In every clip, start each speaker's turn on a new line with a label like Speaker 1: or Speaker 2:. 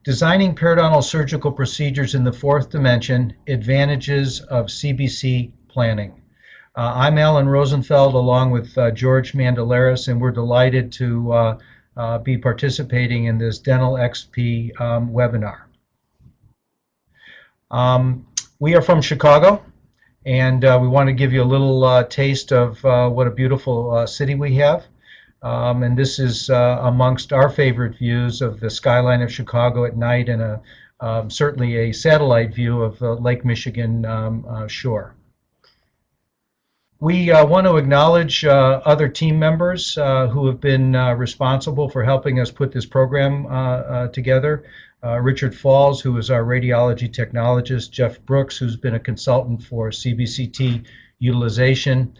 Speaker 1: Designing periodontal surgical procedures in the fourth dimension, advantages of CBC planning. I'm Alan Rosenfeld along with George Mandelaris, and we're delighted to be participating in this Dental XP webinar. We are from Chicago, and we want to give you a little taste of what a beautiful city we have. And this is amongst our favorite views of the skyline of Chicago at night, and certainly a satellite view of the Lake Michigan shore. We want to acknowledge other team members who have been responsible for helping us put this program together. Richard Falls, who is our radiology technologist, Jeff Brooks, who's been a consultant for CBCT utilization,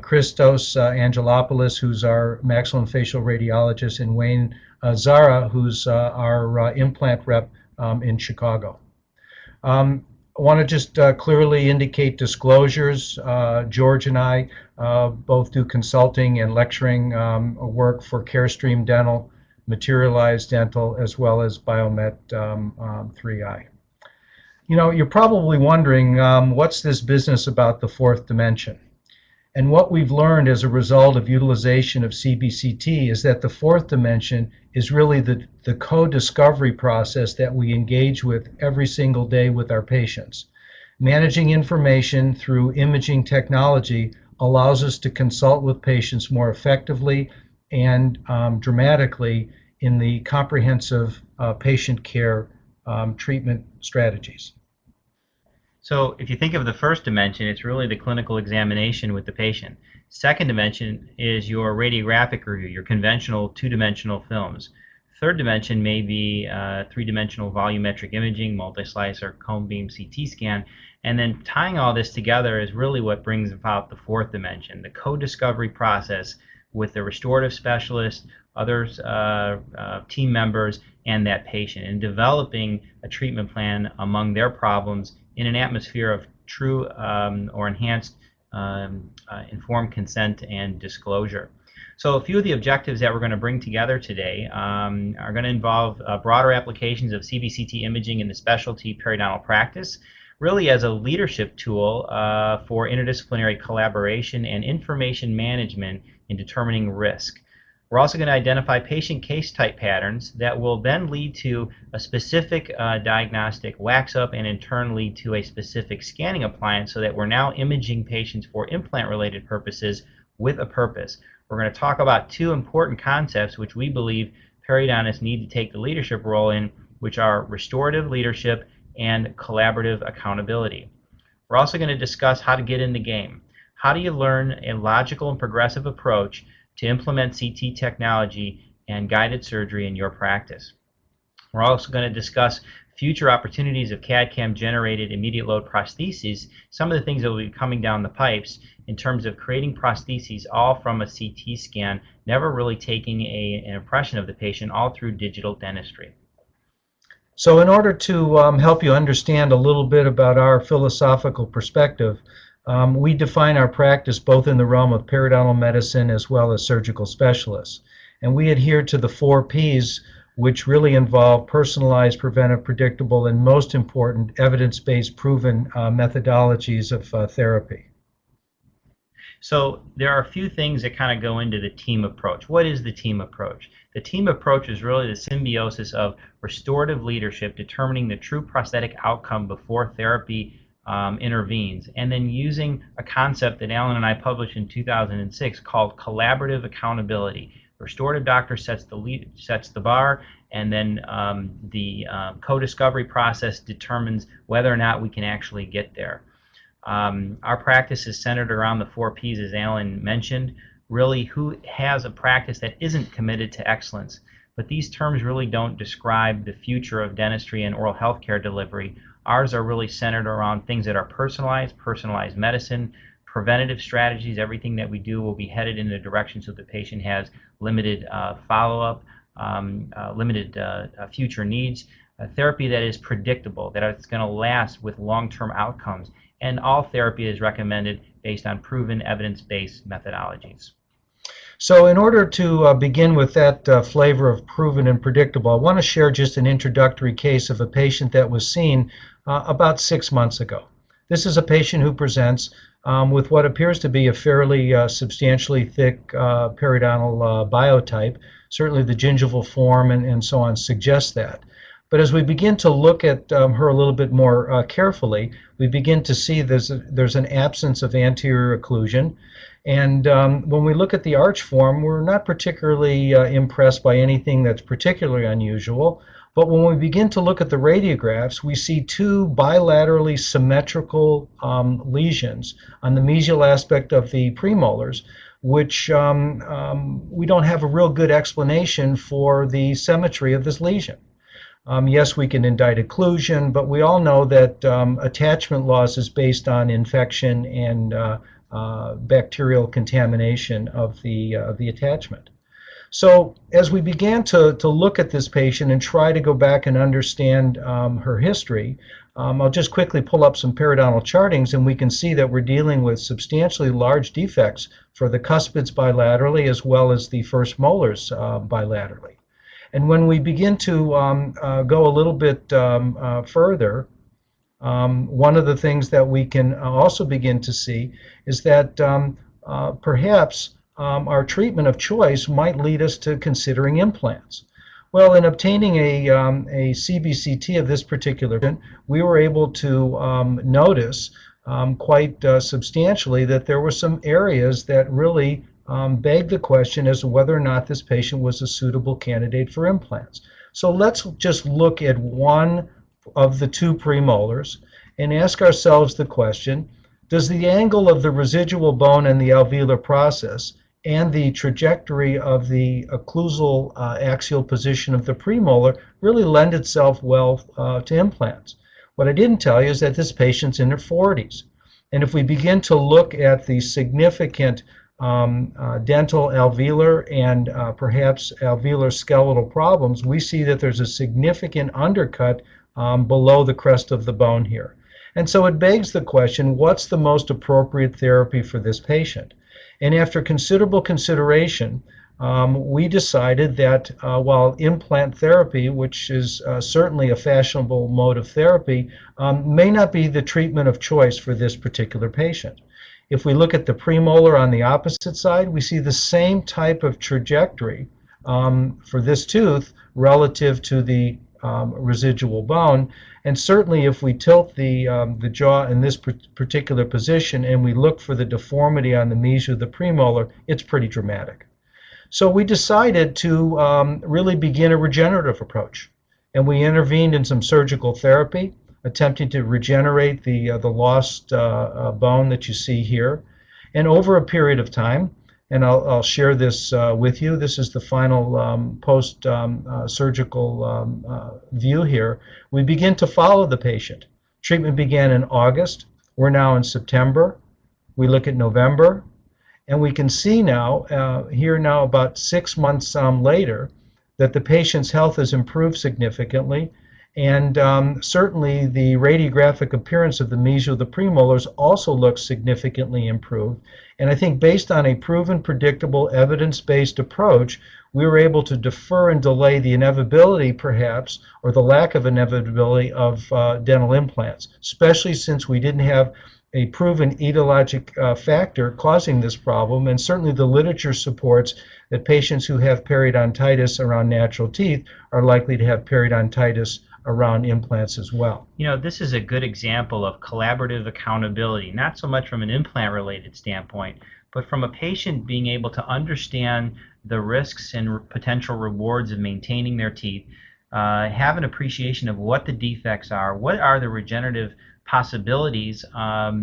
Speaker 1: Christos Angelopoulos, who's our maxillofacial radiologist, and Wayne Zara, who's our implant rep in Chicago. I want to just clearly indicate disclosures. George and I both do consulting and lecturing work for Carestream Dental, Materialized Dental, as well as Biomet 3i. You know, you're probably wondering, what's this business about the fourth dimension? And what we've learned as a result of utilization of CBCT is that the fourth dimension is really the co-discovery process that we engage with every single day with our patients. Managing information through imaging technology allows us to consult with patients more effectively and dramatically in the comprehensive patient care treatment strategies.
Speaker 2: So if you think of the first dimension, it's really the clinical examination with the patient. Second dimension is your radiographic review, your conventional two-dimensional films. Third dimension may be three-dimensional volumetric imaging, multi-slicer, cone beam CT scan, and then tying all this together is really what brings about the fourth dimension, the co-discovery process with the restorative specialist, others, team members, and that patient, and developing a treatment plan among their problems in an atmosphere of true or enhanced informed consent and disclosure. So a few of the objectives that we're going to bring together today are going to involve broader applications of CBCT imaging in the specialty periodontal practice, really as a leadership tool for interdisciplinary collaboration and information management in determining risk. We're also going to identify patient case type patterns that will then lead to a specific diagnostic wax-up and in turn lead to a specific scanning appliance so that we're now imaging patients for implant-related purposes with a purpose. We're going to talk about two important concepts which we believe periodontists need to take the leadership role in, which are restorative leadership and collaborative accountability. We're also going to discuss how to get in the game. How do you learn a logical and progressive approach to implement CT technology and guided surgery in your practice? We're also going to discuss future opportunities of CAD/CAM generated immediate load prostheses, some of the things that will be coming down the pipes in terms of creating prostheses all from a CT scan, never really taking an impression of the patient, all through digital dentistry.
Speaker 1: So in order to help you understand a little bit about our philosophical perspective, we define our practice both in the realm of periodontal medicine as well as surgical specialists. And we adhere to the 4 Ps, which really involve personalized, preventive, predictable, and most important, evidence-based, proven methodologies of therapy.
Speaker 2: So there are a few things that kind of go into the team approach. What is the team approach? The team approach is really the symbiosis of restorative leadership, determining the true prosthetic outcome before therapy intervenes, and then using a concept that Alan and I published in 2006 called collaborative accountability. The restorative doctor sets the bar, and then the co-discovery process determines whether or not we can actually get there. Our practice is centered around the 4 Ps, as Alan mentioned. Really, who has a practice that isn't committed to excellence? But these terms really don't describe the future of dentistry and oral health care delivery. Ours are really centered around things that are personalized medicine, preventative strategies. Everything that we do will be headed in the direction so the patient has limited follow-up, limited future needs, a therapy that is predictable, that it's going to last with long-term outcomes, and all therapy is recommended based on proven evidence-based methodologies.
Speaker 1: So in order to begin with that flavor of proven and predictable, I want to share just an introductory case of a patient that was seen about 6 months ago. This is a patient who presents with what appears to be a fairly substantially thick periodontal biotype. Certainly the gingival form and so on suggests that. But as we begin to look at her a little bit more carefully, we begin to see there's an absence of anterior occlusion. And when we look at the arch form, we're not particularly impressed by anything that's particularly unusual. But when we begin to look at the radiographs, we see two bilaterally symmetrical lesions on the mesial aspect of the premolars, which we don't have a real good explanation for the symmetry of this lesion. Yes, we can indict occlusion, but we all know that attachment loss is based on infection and bacterial contamination of the attachment. So as we began to look at this patient and try to go back and understand her history, I'll just quickly pull up some periodontal chartings, and we can see that we're dealing with substantially large defects for the cuspids bilaterally as well as the first molars bilaterally. And when we begin to go a little bit further, one of the things that we can also begin to see is that perhaps our treatment of choice might lead us to considering implants. Well, in obtaining a CBCT of this particular patient, we were able to notice quite substantially that there were some areas that really begged the question as to whether or not this patient was a suitable candidate for implants. So let's just look at one of the two premolars and ask ourselves the question, does the angle of the residual bone and the alveolar process and the trajectory of the occlusal axial position of the premolar really lend itself well to implants? What I didn't tell you is that this patient's in her 40s. And if we begin to look at the significant dental, alveolar, and perhaps alveolar skeletal problems, we see that there's a significant undercut below the crest of the bone here. And so it begs the question, what's the most appropriate therapy for this patient? And after considerable consideration, we decided that while implant therapy, which is certainly a fashionable mode of therapy, may not be the treatment of choice for this particular patient. If we look at the premolar on the opposite side, we see the same type of trajectory for this tooth relative to the residual bone. And certainly if we tilt the jaw in this particular position and we look for the deformity on the mesial of the premolar, it's pretty dramatic. So we decided to really begin a regenerative approach. And we intervened in some surgical therapy, attempting to regenerate the lost bone that you see here. And over a period of time, and I'll share this with you, this is the final post-surgical view here, we begin to follow the patient. Treatment began in August. We're now in September. We look at November. And we can see now, here now about 6 months later, that the patient's health has improved significantly. And certainly the radiographic appearance of the mesial of the premolars also looks significantly improved. And I think based on a proven, predictable, evidence-based approach, we were able to defer and delay the inevitability, perhaps, or the lack of inevitability of dental implants, especially since we didn't have a proven etiologic factor causing this problem. And certainly the literature supports that patients who have periodontitis around natural teeth are likely to have periodontitis around implants as well.
Speaker 2: You know, this is a good example of collaborative accountability, not so much from an implant-related standpoint, but from a patient being able to understand the risks and potential rewards of maintaining their teeth, have an appreciation of what the defects are, what are the regenerative possibilities of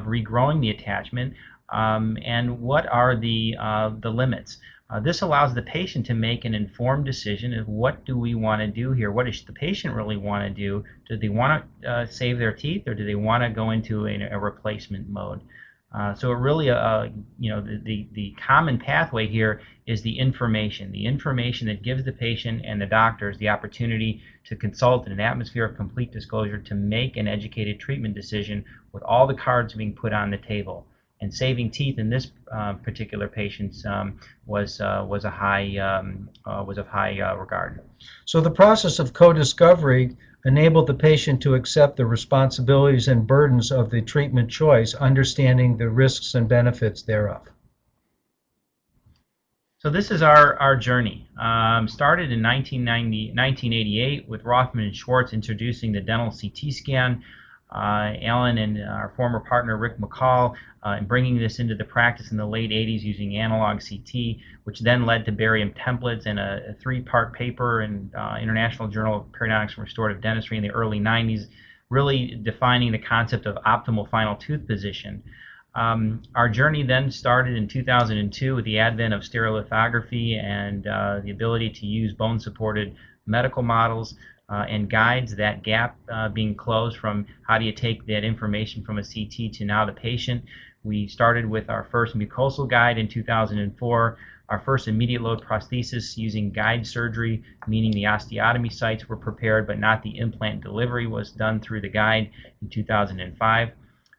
Speaker 2: regrowing the attachment, and what are the limits. This allows the patient to make an informed decision of what do we want to do here. What does the patient really want to do? Do they want to save their teeth, or do they want to go into a replacement mode? So it really, you know, the common pathway here is the information that gives the patient and the doctors the opportunity to consult in an atmosphere of complete disclosure to make an educated treatment decision with all the cards being put on the table. And saving teeth in this particular patient was of high regard.
Speaker 1: So the process of co-discovery enabled the patient to accept the responsibilities and burdens of the treatment choice, understanding the risks and benefits thereof.
Speaker 2: So this is our journey. Started in 1988 with Rothman and Schwartz introducing the dental CT scan. Alan and our former partner Rick McCall and bringing this into the practice in the late 80s using analog CT, which then led to barium templates and a 3-part paper in International Journal of Periodontics and Restorative Dentistry in the early 90s, really defining the concept of optimal final tooth position. Our journey then started in 2002 with the advent of stereolithography and the ability to use bone-supported medical models and guides, that gap being closed from how do you take that information from a CT to now the patient. We started with our first mucosal guide in 2004, our first immediate load prosthesis using guide surgery, meaning the osteotomy sites were prepared but not the implant delivery was done through the guide in 2005.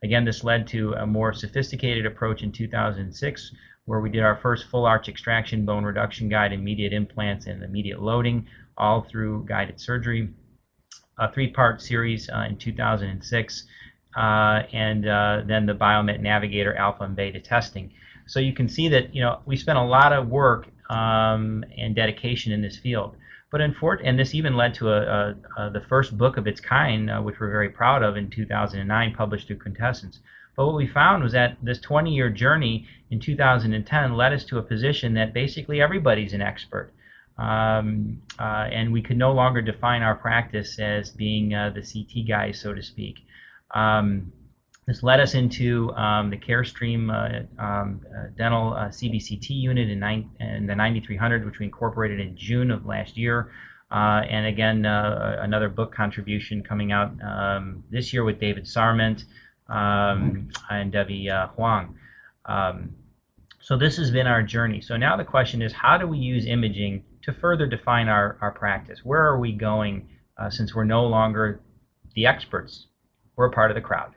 Speaker 2: Again, this led to a more sophisticated approach in 2006, where we did our first full arch extraction bone reduction guide, immediate implants, and immediate loading, all through guided surgery. A 3-part series in 2006, and then the Biomet Navigator Alpha and Beta testing. So you can see that we spent a lot of work and dedication in this field. But and this even led to the first book of its kind, which we're very proud of, in 2009, published through Quintessence. But what we found was that this 20-year journey in 2010 led us to a position that basically everybody's an expert. And we could no longer define our practice as being the CT guys, so to speak. This led us into the Carestream dental CBCT unit in the 9300, which we incorporated in June of last year. And again, another book contribution coming out this year with David Sarment and Debbie Huang. So this has been our journey. So now the question is, how do we use imaging to further define our practice? Where are we going since we're no longer the experts? We're a part of the crowd.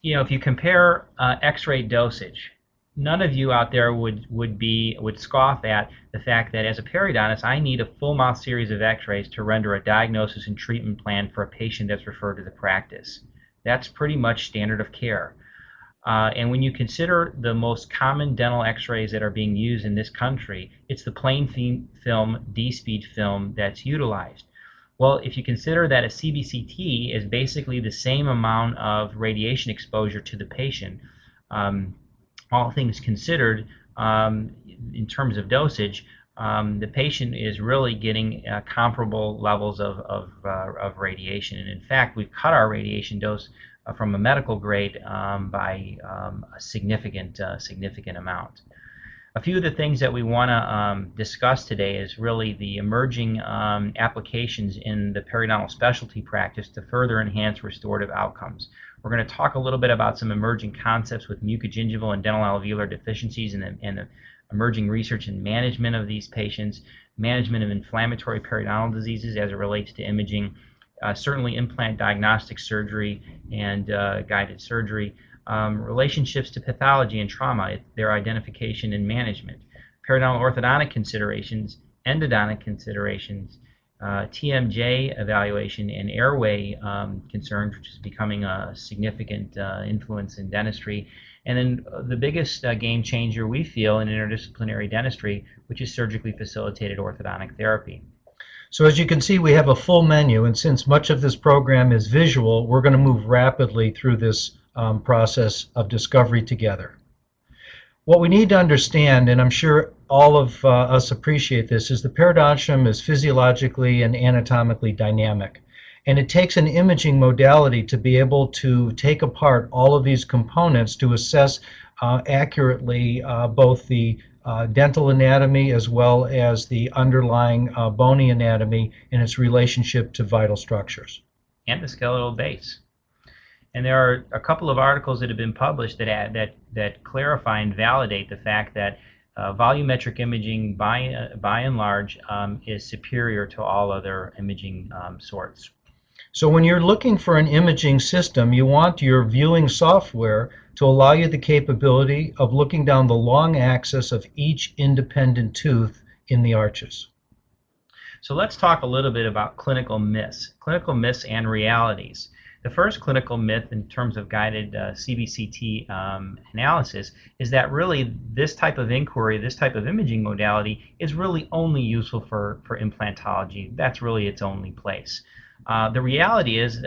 Speaker 2: If you compare X-ray dosage, none of you out there would scoff at the fact that as a periodontist, I need a full mouth series of X-rays to render a diagnosis and treatment plan for a patient that's referred to the practice. That's pretty much standard of care. And when you consider the most common dental X-rays that are being used in this country, it's the plain film, D-speed film that's utilized. Well, if you consider that a CBCT is basically the same amount of radiation exposure to the patient, all things considered, in terms of dosage, the patient is really getting comparable levels of radiation. And in fact, we've cut our radiation dose from a medical grade by a significant amount. A few of the things that we want to discuss today is really the emerging applications in the periodontal specialty practice to further enhance restorative outcomes. We're going to talk a little bit about some emerging concepts with mucogingival and dental alveolar deficiencies and the emerging research and management of these patients, management of inflammatory periodontal diseases as it relates to imaging, certainly implant diagnostic surgery and guided surgery, relationships to pathology and trauma, their identification and management, periodontal orthodontic considerations, endodontic considerations, TMJ evaluation, and airway concerns, which is becoming a significant influence in dentistry. And then the biggest game changer we feel in interdisciplinary dentistry, which is surgically facilitated orthodontic therapy.
Speaker 1: So as you can see, we have a full menu, and since much of this program is visual, we're going to move rapidly through this process of discovery together. What we need to understand, and I'm sure all of us appreciate this, is the periodontium is physiologically and anatomically dynamic. And it takes an imaging modality to be able to take apart all of these components to assess accurately both the dental anatomy as well as the underlying bony anatomy and its relationship to vital structures.
Speaker 2: And the skeletal base. And there are a couple of articles that have been published that clarify and validate the fact that volumetric imaging, by and large, is superior to all other imaging sorts.
Speaker 1: So when you're looking for an imaging system, you want your viewing software to allow you the capability of looking down the long axis of each independent tooth in the arches.
Speaker 2: So let's talk a little bit about clinical myths and realities. The first clinical myth in terms of guided CBCT analysis is that really this type of inquiry, this type of imaging modality is really only useful for implantology. That's really its only place. The reality is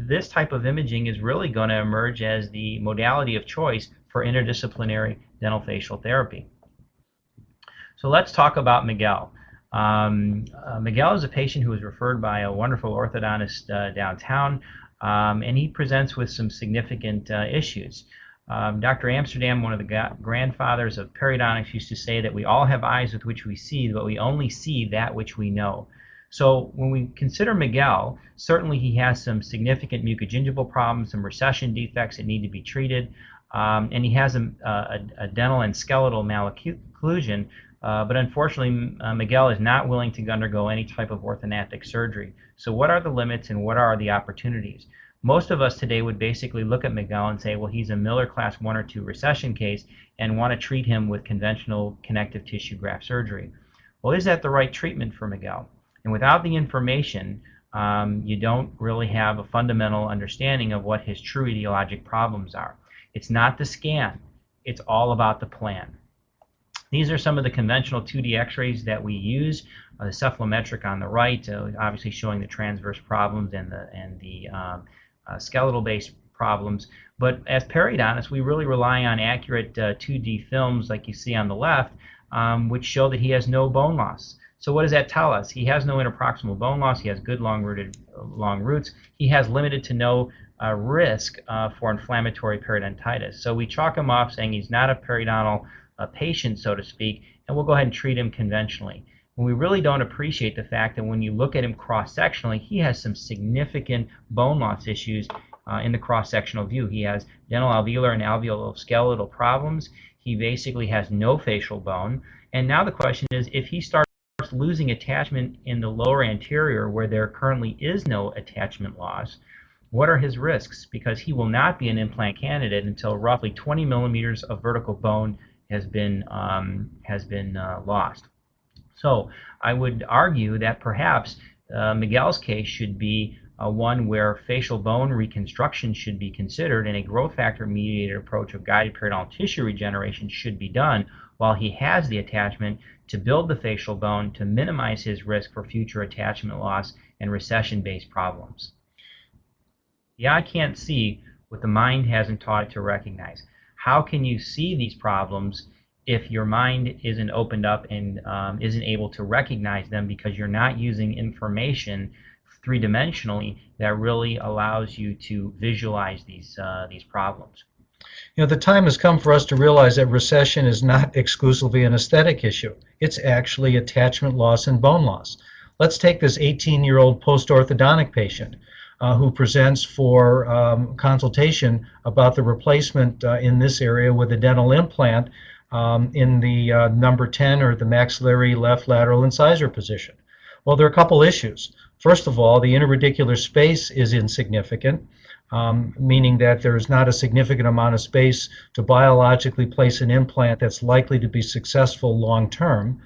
Speaker 2: this type of imaging is really going to emerge as the modality of choice for interdisciplinary dental facial therapy. So let's talk about Miguel. Miguel is a patient who was referred by a wonderful orthodontist downtown, and he presents with some significant issues. Dr. Amsterdam, one of the grandfathers of periodontics, used to say that we all have eyes with which we see, but we only see that which we know. So when we consider Miguel, certainly he has some significant mucogingival problems, some recession defects that need to be treated, and he has a dental and skeletal malocclusion. But unfortunately, Miguel is not willing to undergo any type of orthodontic surgery. So what are the limits and what are the opportunities? Most of us today would basically look at Miguel and say, well, he's a Miller class 1 or 2 recession case and want to treat him with conventional connective tissue graft surgery. Well, is that the right treatment for Miguel? And without the information, you don't really have a fundamental understanding of what his true etiologic problems are. It's not the scan. It's all about the plan. These are some of the conventional 2D x-rays that we use. The cephalometric on the right, obviously showing the transverse problems and the skeletal-based problems. But as periodontists, we really rely on accurate 2D films like you see on the left, which show that he has no bone loss. So what does that tell us? He has no interproximal bone loss. He has good long roots. He has limited to no risk for inflammatory periodontitis. So we chalk him up saying he's not a periodontal patient, so to speak, and we'll go ahead and treat him conventionally. And we really don't appreciate the fact that when you look at him cross-sectionally, he has some significant bone loss issues in the cross-sectional view. He has dental alveolar and alveoloskeletal problems. He basically has no facial bone. And now the question is, if he starts losing attachment in the lower anterior where there currently is no attachment loss, what are his risks? Because he will not be an implant candidate until roughly 20 millimeters of vertical bone has been lost. So I would argue that perhaps Miguel's case should be one where facial bone reconstruction should be considered and a growth factor mediated approach of guided periodontal tissue regeneration should be done while he has the attachment to build the facial bone to minimize his risk for future attachment loss and recession-based problems. The eye can't see what the mind hasn't taught it to recognize. How can you see these problems if your mind isn't opened up and isn't able to recognize them because you're not using information three-dimensionally that really allows you to visualize these problems?
Speaker 1: You know, the time has come for us to realize that recession is not exclusively an aesthetic issue. It's actually attachment loss and bone loss. Let's take this 18-year-old post-orthodontic patient who presents for consultation about the replacement in this area with a dental implant in the number 10 or the maxillary left lateral incisor position. Well, there are a couple issues. First of all, the interradicular space is insignificant, meaning that there is not a significant amount of space to biologically place an implant that's likely to be successful long term.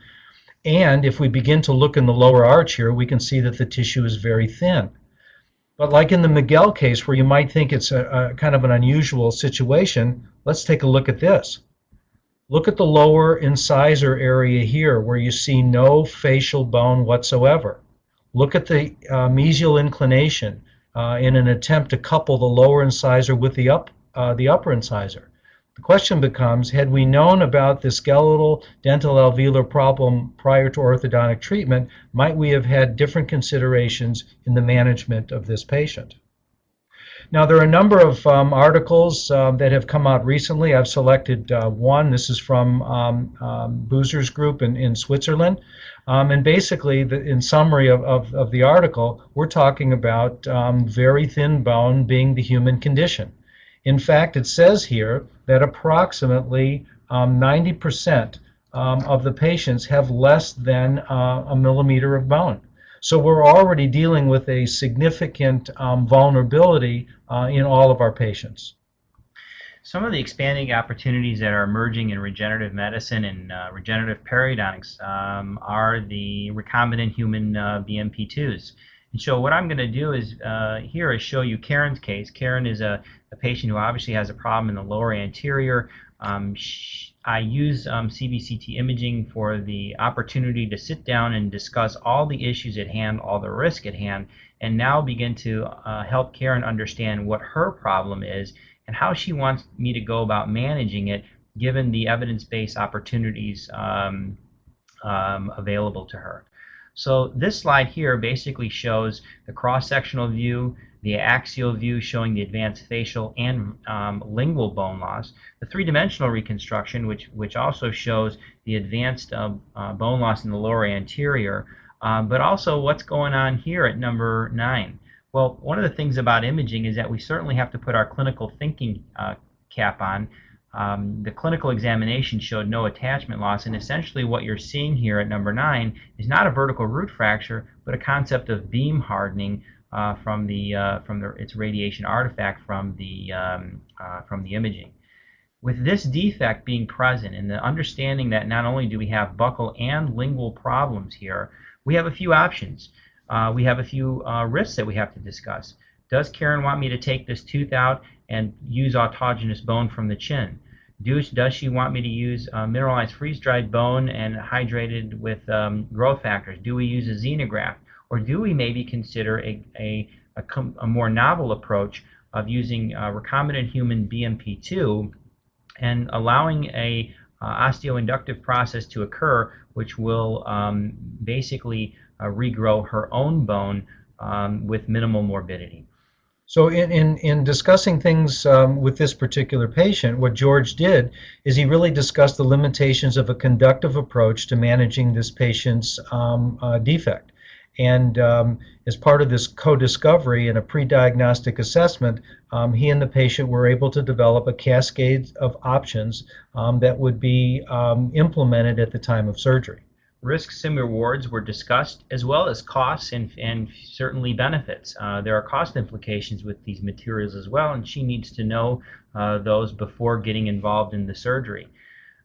Speaker 1: And if we begin to look in the lower arch here, we can see that the tissue is very thin. But like in the Miguel case, where you might think it's a kind of an unusual situation, let's take a look at this. Look at the lower incisor area here where you see no facial bone whatsoever. Look at the mesial inclination in an attempt to couple the lower incisor with the upper incisor. The question becomes, had we known about the skeletal dental alveolar problem prior to orthodontic treatment, might we have had different considerations in the management of this patient? Now, there are a number of articles that have come out recently. I've selected one. This is from Boozer's group in Switzerland. And basically, in summary of the article, we're talking about very thin bone being the human condition. In fact, it says here that approximately 90% of the patients have less than a millimeter of bone. So we're already dealing with a significant vulnerability in all of our patients.
Speaker 2: Some of the expanding opportunities that are emerging in regenerative medicine and regenerative periodontics are the recombinant human BMP2s. And so what I'm going to do is here is show you Karen's case. Karen is a patient who obviously has a problem in the lower anterior. I use CBCT imaging for the opportunity to sit down and discuss all the issues at hand, all the risk at hand, and now begin to help Karen understand what her problem is and how she wants me to go about managing it given the evidence-based opportunities available to her. So this slide here basically shows the cross-sectional view, the axial view showing the advanced facial and lingual bone loss, the three-dimensional reconstruction, which also shows the advanced bone loss in the lower anterior, but also what's going on here at number 9. Well, one of the things about imaging is that we certainly have to put our clinical thinking cap on. The clinical examination showed no attachment loss, and essentially what you're seeing here at number 9 is not a vertical root fracture, but a concept of beam hardening from its radiation artifact from the imaging. With this defect being present and the understanding that not only do we have buccal and lingual problems here, we have a few options. We have a few risks that we have to discuss. Does Karen want me to take this tooth out and use autogenous bone from the chin? Does she want me to use mineralized freeze-dried bone and hydrated with growth factors? Do we use a xenograft? Or do we maybe consider a more novel approach of using recombinant human BMP2 and allowing a osteoinductive process to occur, which will basically regrow her own bone with minimal morbidity.
Speaker 1: So in discussing things with this particular patient, what George did is he really discussed the limitations of a conductive approach to managing this patient's defect. And as part of this co-discovery and a pre-diagnostic assessment, he and the patient were able to develop a cascade of options that would be implemented at the time of surgery.
Speaker 2: Risks and rewards were discussed, as well as costs and certainly benefits. There are cost implications with these materials as well, and she needs to know those before getting involved in the surgery.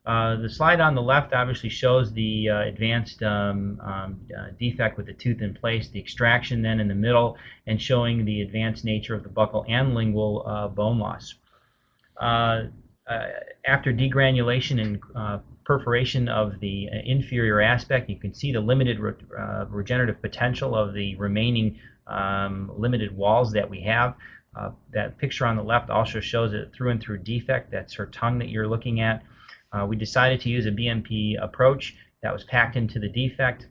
Speaker 2: The slide on the left obviously shows the advanced defect with the tooth in place, the extraction then in the middle, and showing the advanced nature of the buccal and lingual bone loss. After degranulation and perforation of the inferior aspect, you can see the limited regenerative potential of the remaining limited walls that we have. That picture on the left also shows a through and through defect. That's her tongue that you're looking at. We decided to use a BMP approach that was packed into the defect.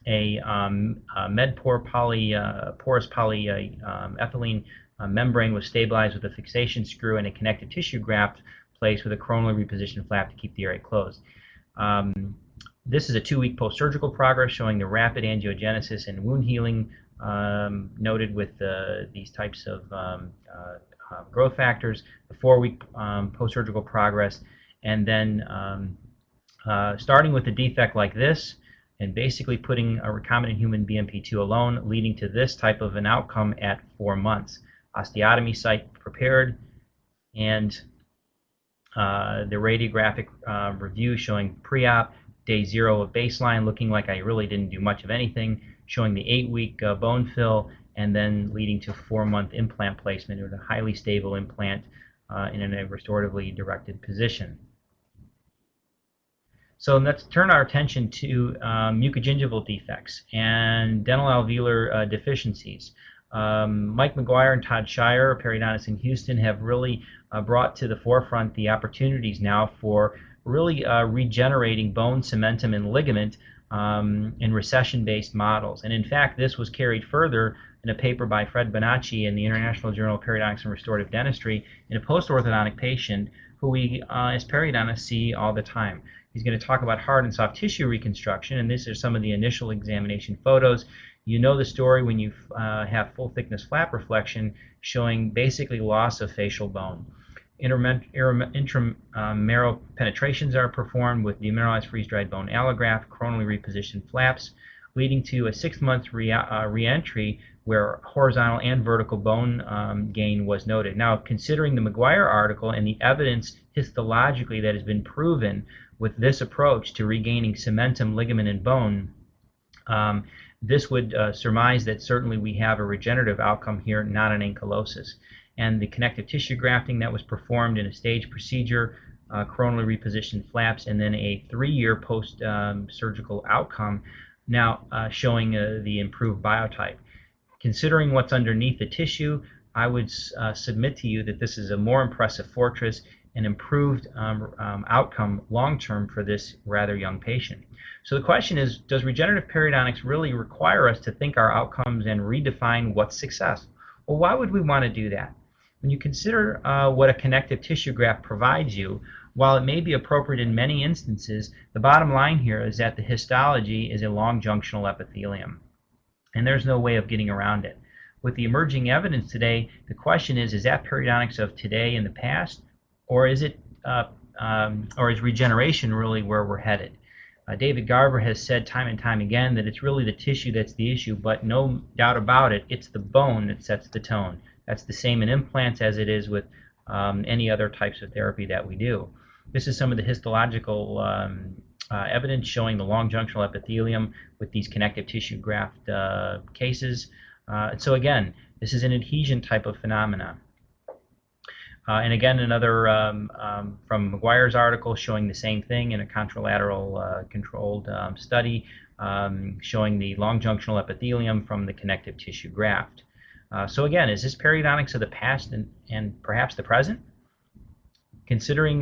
Speaker 2: A MedPore porous polyethylene membrane was stabilized with a fixation screw and a connective tissue graft placed with a coronally repositioned flap to keep the area closed. This is a 2-week post-surgical progress showing the rapid angiogenesis and wound healing noted with these types of growth factors, the 4-week post-surgical progress, and then starting with a defect like this and basically putting a recombinant human BMP2 alone, leading to this type of an outcome at 4 months. Osteotomy site prepared, and the radiographic review showing pre-op, day 0 of baseline, looking like I really didn't do much of anything, showing the 8-week bone fill, and then leading to 4-month implant placement with a highly stable implant in a restoratively directed position. So let's turn our attention to mucogingival defects and dental alveolar deficiencies. Mike McGuire and Todd Shire, periodontists in Houston, have really brought to the forefront the opportunities now for really regenerating bone, cementum, and ligament in recession-based models. And in fact, this was carried further in a paper by Fred Bonacci in the International Journal of Periodontics and Restorative Dentistry in a post-orthodontic patient who we, as periodontists, see all the time. He's going to talk about hard and soft tissue reconstruction, and these are some of the initial examination photos. You know the story when you have full thickness flap reflection showing basically loss of facial bone. Intramural penetrations are performed with demineralized freeze-dried bone allograft, coronally repositioned flaps. leading to a 6-month re-entry where horizontal and vertical bone gain was noted. Now, considering the McGuire article and the evidence histologically that has been proven with this approach to regaining cementum, ligament, and bone, this would surmise that certainly we have a regenerative outcome here, not an ankylosis. And the connective tissue grafting that was performed in a staged procedure, coronally repositioned flaps, and then a 3-year post-surgical outcome, now showing the improved biotype. Considering what's underneath the tissue, I would submit to you that this is a more impressive fortress and improved outcome long-term for this rather young patient. So the question is, does regenerative periodontics really require us to think our outcomes and redefine what's success? Well, why would we want to do that? When you consider what a connective tissue graft provides you, while it may be appropriate in many instances, the bottom line here is that the histology is a long junctional epithelium, and there's no way of getting around it. With the emerging evidence today, the question is that periodontics of today and the past, or is it, or is regeneration really where we're headed? David Garver has said time and time again that it's really the tissue that's the issue, but no doubt about it, it's the bone that sets the tone. That's the same in implants as it is with any other types of therapy that we do. This is some of the histological evidence showing the long junctional epithelium with these connective tissue graft cases. So again, this is an adhesion type of phenomena. And again, another from McGuire's article showing the same thing in a contralateral controlled study showing the long junctional epithelium from the connective tissue graft. So again, is this periodontics of the past and perhaps the present? Considering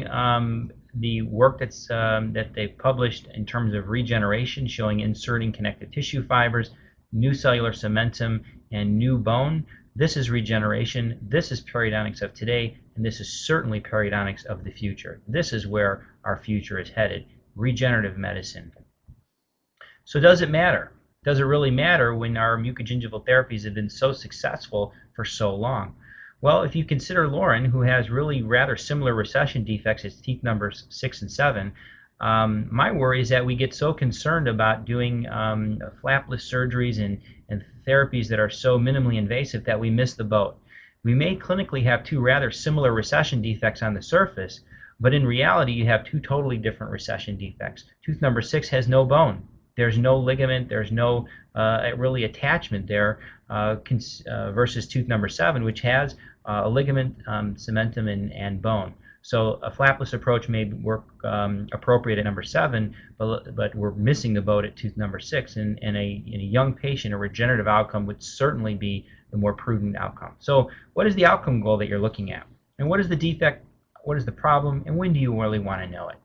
Speaker 2: the work that they've published in terms of regeneration, showing inserting connective tissue fibers, new cellular cementum, and new bone, this is regeneration, this is periodontics of today, and this is certainly periodontics of the future. This is where our future is headed, regenerative medicine. So does it matter? Does it really matter when our mucogingival therapies have been so successful for so long? Well, if you consider Lauren, who has really rather similar recession defects as teeth numbers 6 and 7, my worry is that we get so concerned about doing flapless surgeries and therapies that are so minimally invasive that we miss the boat. We may clinically have two rather similar recession defects on the surface, but in reality you have two totally different recession defects. Tooth number 6 has no bone. There's no ligament, there's no really attachment there versus tooth number 7, which has a ligament, cementum, and bone. So a flapless approach may work appropriate at number 7, but we're missing the boat at tooth number 6. And in a young patient, a regenerative outcome would certainly be the more prudent outcome. So what is the outcome goal that you're looking at? And what is the defect? What is the problem? And when do you really want to know it?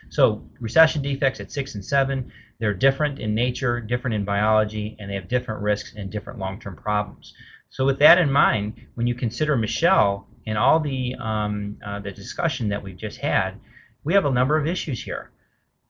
Speaker 2: So recession defects at 6 and 7, they're different in nature, different in biology, and they have different risks and different long-term problems. So with that in mind, when you consider Michelle and all the discussion that we've just had, we have a number of issues here.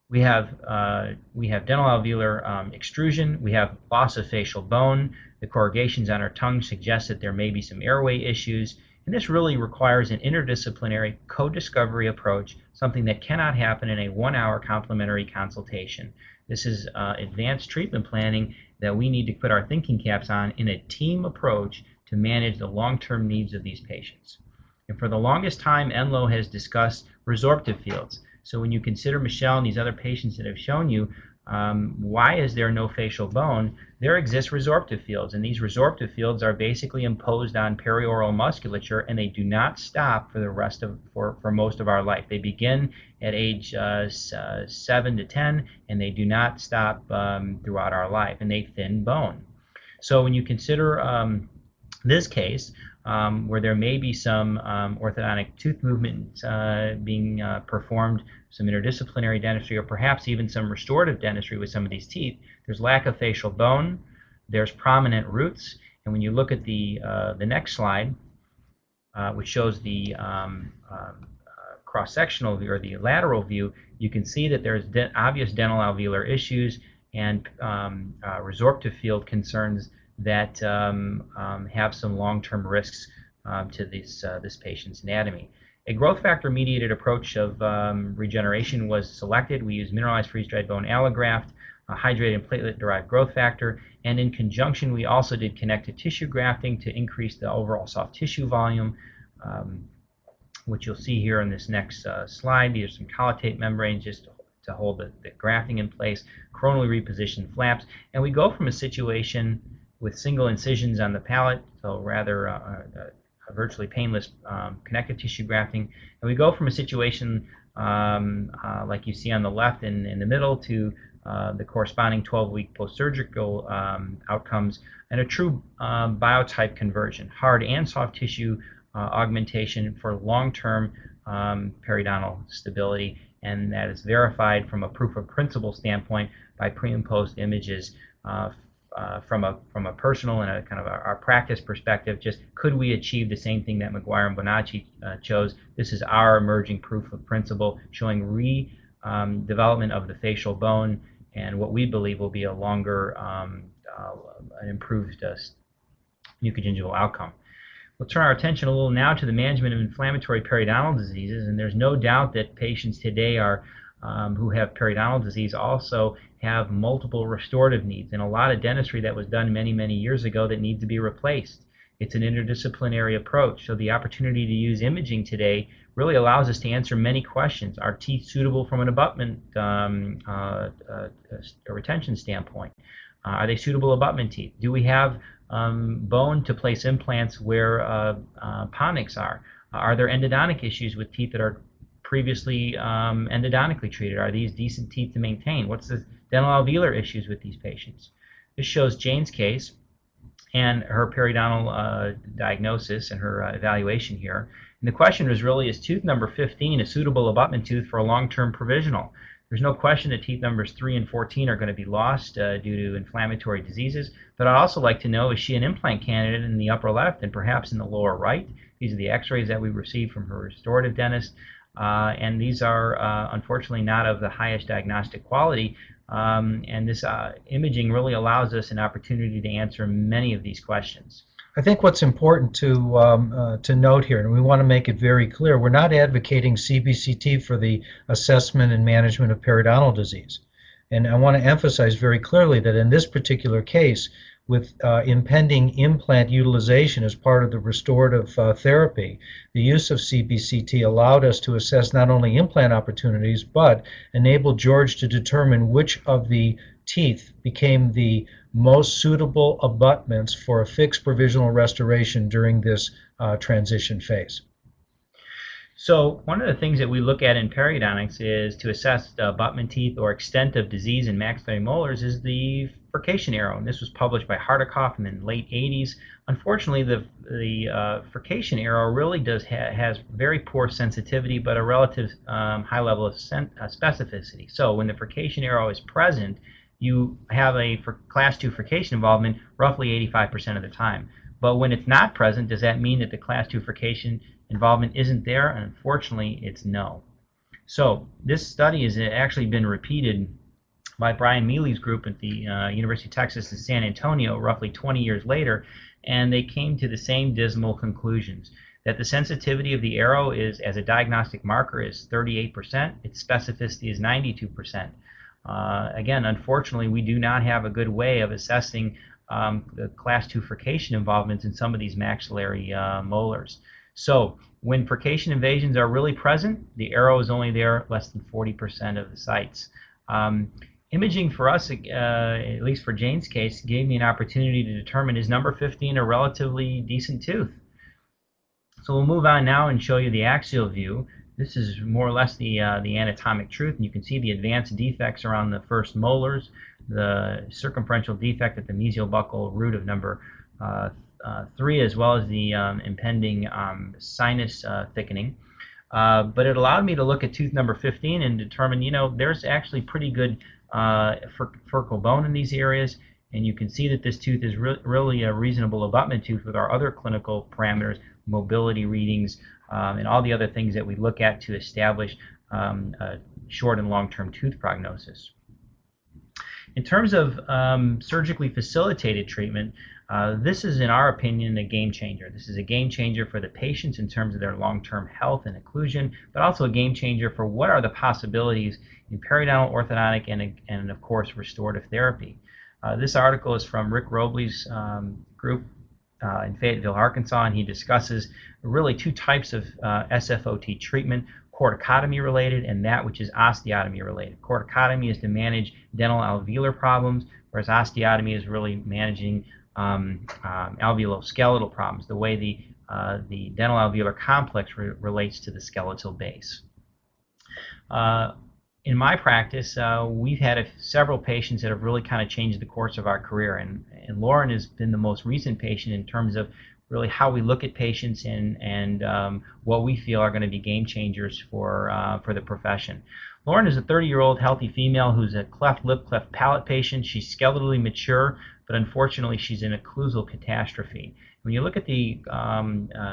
Speaker 2: We have dental alveolar extrusion, we have loss of facial bone, the corrugations on our tongue suggest that there may be some airway issues, and this really requires an interdisciplinary co-discovery approach, something that cannot happen in a 1-hour complimentary consultation. This is advanced treatment planning that we need to put our thinking caps on in a team approach to manage the long-term needs of these patients. And for the longest time, Enloe has discussed resorptive fields. So when you consider Michelle and these other patients that have shown you, why is there no facial bone? There exist resorptive fields, and these resorptive fields are basically imposed on perioral musculature, and they do not stop for the rest of for most of our life. They begin at age 7 to 10, and they do not stop throughout our life, and they thin bone. So when you consider this case, where there may be some orthodontic tooth movement being performed, some interdisciplinary dentistry, or perhaps even some restorative dentistry with some of these teeth, there's lack of facial bone, there's prominent roots, and when you look at the next slide, which shows the cross-sectional view or the lateral view, you can see that there's obvious dental alveolar issues and resorptive field concerns that have some long-term risks to this patient's anatomy. A growth factor mediated approach of regeneration was selected. We used mineralized freeze-dried bone allograft. hydrated and platelet-derived growth factor, and in conjunction we also did connective tissue grafting to increase the overall soft tissue volume, which you'll see here in this next slide. These are some colloidal membranes just to hold the grafting in place, coronally repositioned flaps, and we go from a situation with single incisions on the palate, so rather a virtually painless connective tissue grafting, and we go from a situation like you see on the left and in the middle to the corresponding 12-week post-surgical outcomes, and a true biotype conversion, hard and soft tissue augmentation for long-term periodontal stability, and that is verified from a proof of principle standpoint by pre and post images from a personal and a kind of our practice perspective. Just could we achieve the same thing that McGuire and Bonacci chose? This is our emerging proof of principle showing redevelopment of the facial bone and what we believe will be a longer, an improved mucogingival outcome. We'll turn our attention a little now to the management of inflammatory periodontal diseases, and there's no doubt that patients today are who have periodontal disease also have multiple restorative needs, and a lot of dentistry that was done many, many years ago that needs to be replaced. It's an interdisciplinary approach, so the opportunity to use imaging today really allows us to answer many questions. Are teeth suitable from an abutment retention standpoint? Are they suitable abutment teeth? Do we have bone to place implants where ponics are? Are there endodontic issues with teeth that are previously endodontically treated? Are these decent teeth to maintain? What's the dental alveolar issues with these patients? This shows Jane's case and her periodontal diagnosis and her evaluation here. And the question was really, is tooth number 15 a suitable abutment tooth for a long-term provisional? There's no question that teeth numbers 3 and 14 are going to be lost due to inflammatory diseases, but I'd also like to know, is she an implant candidate in the upper left and perhaps in the lower right? These are the x-rays that we received from her restorative dentist, and these are unfortunately not of the highest diagnostic quality, and this imaging really allows us an opportunity to answer many of these questions.
Speaker 1: I think what's important to note here, and we want to make it very clear, we're not advocating CBCT for the assessment and management of periodontal disease. And I want to emphasize very clearly that in this particular case, with impending implant utilization as part of the restorative therapy, the use of CBCT allowed us to assess not only implant opportunities, but enabled George to determine which of the teeth became the most suitable abutments for a fixed provisional restoration during this transition phase.
Speaker 2: So one of the things that we look at in periodontics is to assess the abutment teeth or extent of disease in maxillary molars is the furcation arrow, and this was published by Hartikoff in the late 80s. Unfortunately, the furcation arrow really has very poor sensitivity, but a relative high level of specificity. So when the furcation arrow is present, you have a class 2 furcation involvement roughly 85% of the time. But when it's not present, does that mean that the class 2 furcation involvement isn't there? And unfortunately, it's no. So this study has actually been repeated by Brian Mealy's group at the University of Texas in San Antonio roughly 20 years later, and they came to the same dismal conclusions, that the sensitivity of the arrow is, as a diagnostic marker, is 38%, its specificity is 92%. Again, unfortunately, we do not have a good way of assessing the class 2 furcation involvements in some of these maxillary molars. So when furcation invasions are really present, the arrow is only there less than 40% of the sites. Imaging for us, at least for Jane's case, gave me an opportunity to determine, is number 15 a relatively decent tooth? So we'll move on now and show you the axial view. This is more or less the anatomic truth, and you can see the advanced defects around the first molars, the circumferential defect at the mesial buccal root of number 3, as well as the impending sinus thickening. But it allowed me to look at tooth number 15 and determine, there's actually pretty good furcal bone in these areas, and you can see that this tooth is really a reasonable abutment tooth with our other clinical parameters, mobility readings, and all the other things that we look at to establish short and long-term tooth prognosis. In terms of surgically facilitated treatment, This is, in our opinion, a game changer. This is a game changer for the patients in terms of their long-term health and occlusion, but also a game changer for what are the possibilities in periodontal, orthodontic, and of course, restorative therapy. This article is from Rick Robley's group in Fayetteville, Arkansas, and he discusses really two types of SFOT treatment: corticotomy related and that which is osteotomy related. Corticotomy is to manage dental alveolar problems, whereas osteotomy is really managing alveoloskeletal problems, the way the dental alveolar complex relates to the skeletal base. In my practice, we've had several patients that have really kind of changed the course of our career, and Lauren has been the most recent patient in terms of really how we look at patients and what we feel are going to be game changers for the profession. Lauren is a 30-year-old healthy female who's a cleft lip, cleft palate patient. She's skeletally mature, but unfortunately she's in occlusal catastrophe. When you look at the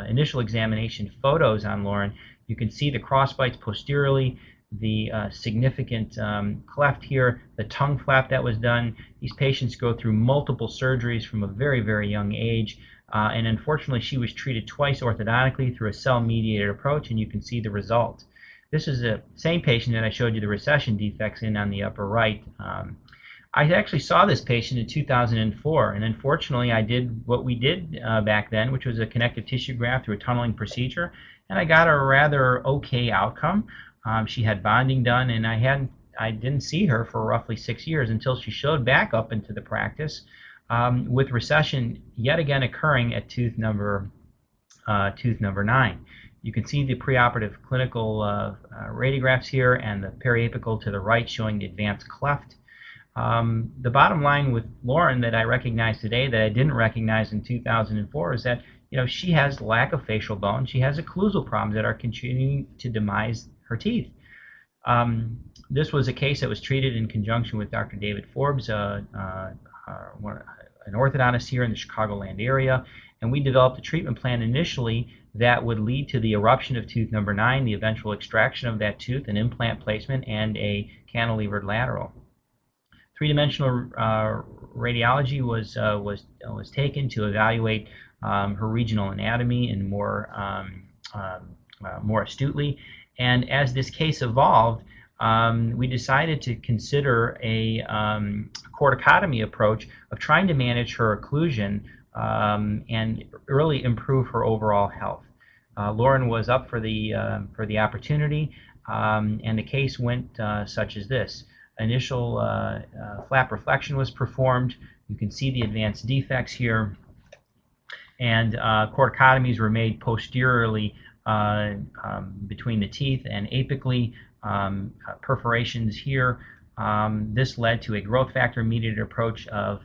Speaker 2: initial examination photos on Lauren, you can see the crossbites posteriorly, the significant cleft here, the tongue flap that was done. These patients go through multiple surgeries from a very, very young age, and unfortunately she was treated twice orthodontically through a cell-mediated approach, and you can see the result. This is the same patient that I showed you the recession defects in on the upper right. I actually saw this patient in 2004, and unfortunately I did what we did back then, which was a connective tissue graft through a tunneling procedure, and I got a rather okay outcome. She had bonding done, and I didn't see her for roughly 6 years until she showed back up into the practice with recession yet again occurring at tooth number 9. You can see the preoperative clinical radiographs here and the periapical to the right showing the advanced cleft. The bottom line with Lauren that I recognize today that I didn't recognize in 2004 is that she has lack of facial bone. She has occlusal problems that are continuing to demise her teeth. This was a case that was treated in conjunction with Dr. David Forbes, an orthodontist here in the Chicagoland area, and we developed a treatment plan initially that would lead to the eruption of tooth number 9, the eventual extraction of that tooth, an implant placement, and a cantilevered lateral. Three-dimensional radiology was taken to evaluate her regional anatomy and more astutely. And as this case evolved, we decided to consider a corticotomy approach of trying to manage her occlusion and really improve her overall health. Lauren was up for the opportunity, and the case went such as this. Initial flap reflection was performed. You can see the advanced defects here, and corticotomies were made posteriorly between the teeth and apically, perforations here. This led to a growth factor mediated approach of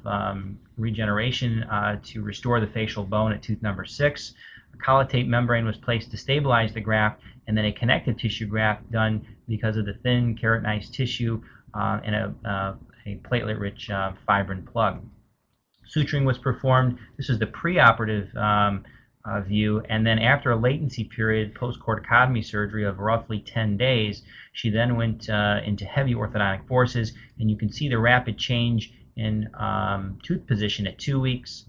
Speaker 2: regeneration to restore the facial bone at tooth number 6. A collotate membrane was placed to stabilize the graft, and then a connective tissue graft done because of the thin keratinized tissue and a platelet-rich fibrin plug. Suturing was performed. This is the preoperative view, and then after a latency period post-corticotomy surgery of roughly 10 days, she then went into heavy orthodontic forces, and you can see the rapid change in tooth position at 2 weeks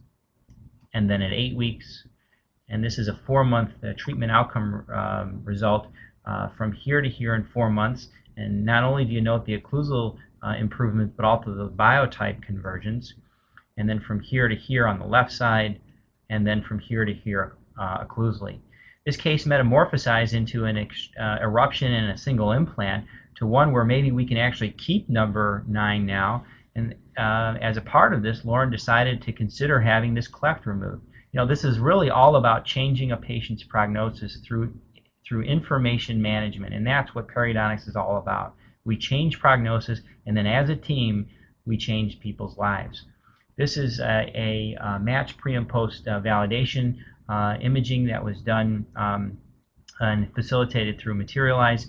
Speaker 2: and then at 8 weeks. And this is a 4-month treatment outcome result from here to here in 4 months. And not only do you note the occlusal improvement, but also the biotype convergence. And then from here to here on the left side, and then from here to here occlusally. This case metamorphosized into an eruption in a single implant to one where maybe we can actually keep number 9 now. And as a part of this, Lauren decided to consider having this cleft removed. This is really all about changing a patient's prognosis through information management, and that's what periodontics is all about. We change prognosis, and then as a team, we change people's lives. This is a match pre and post validation imaging that was done and facilitated through Materialize.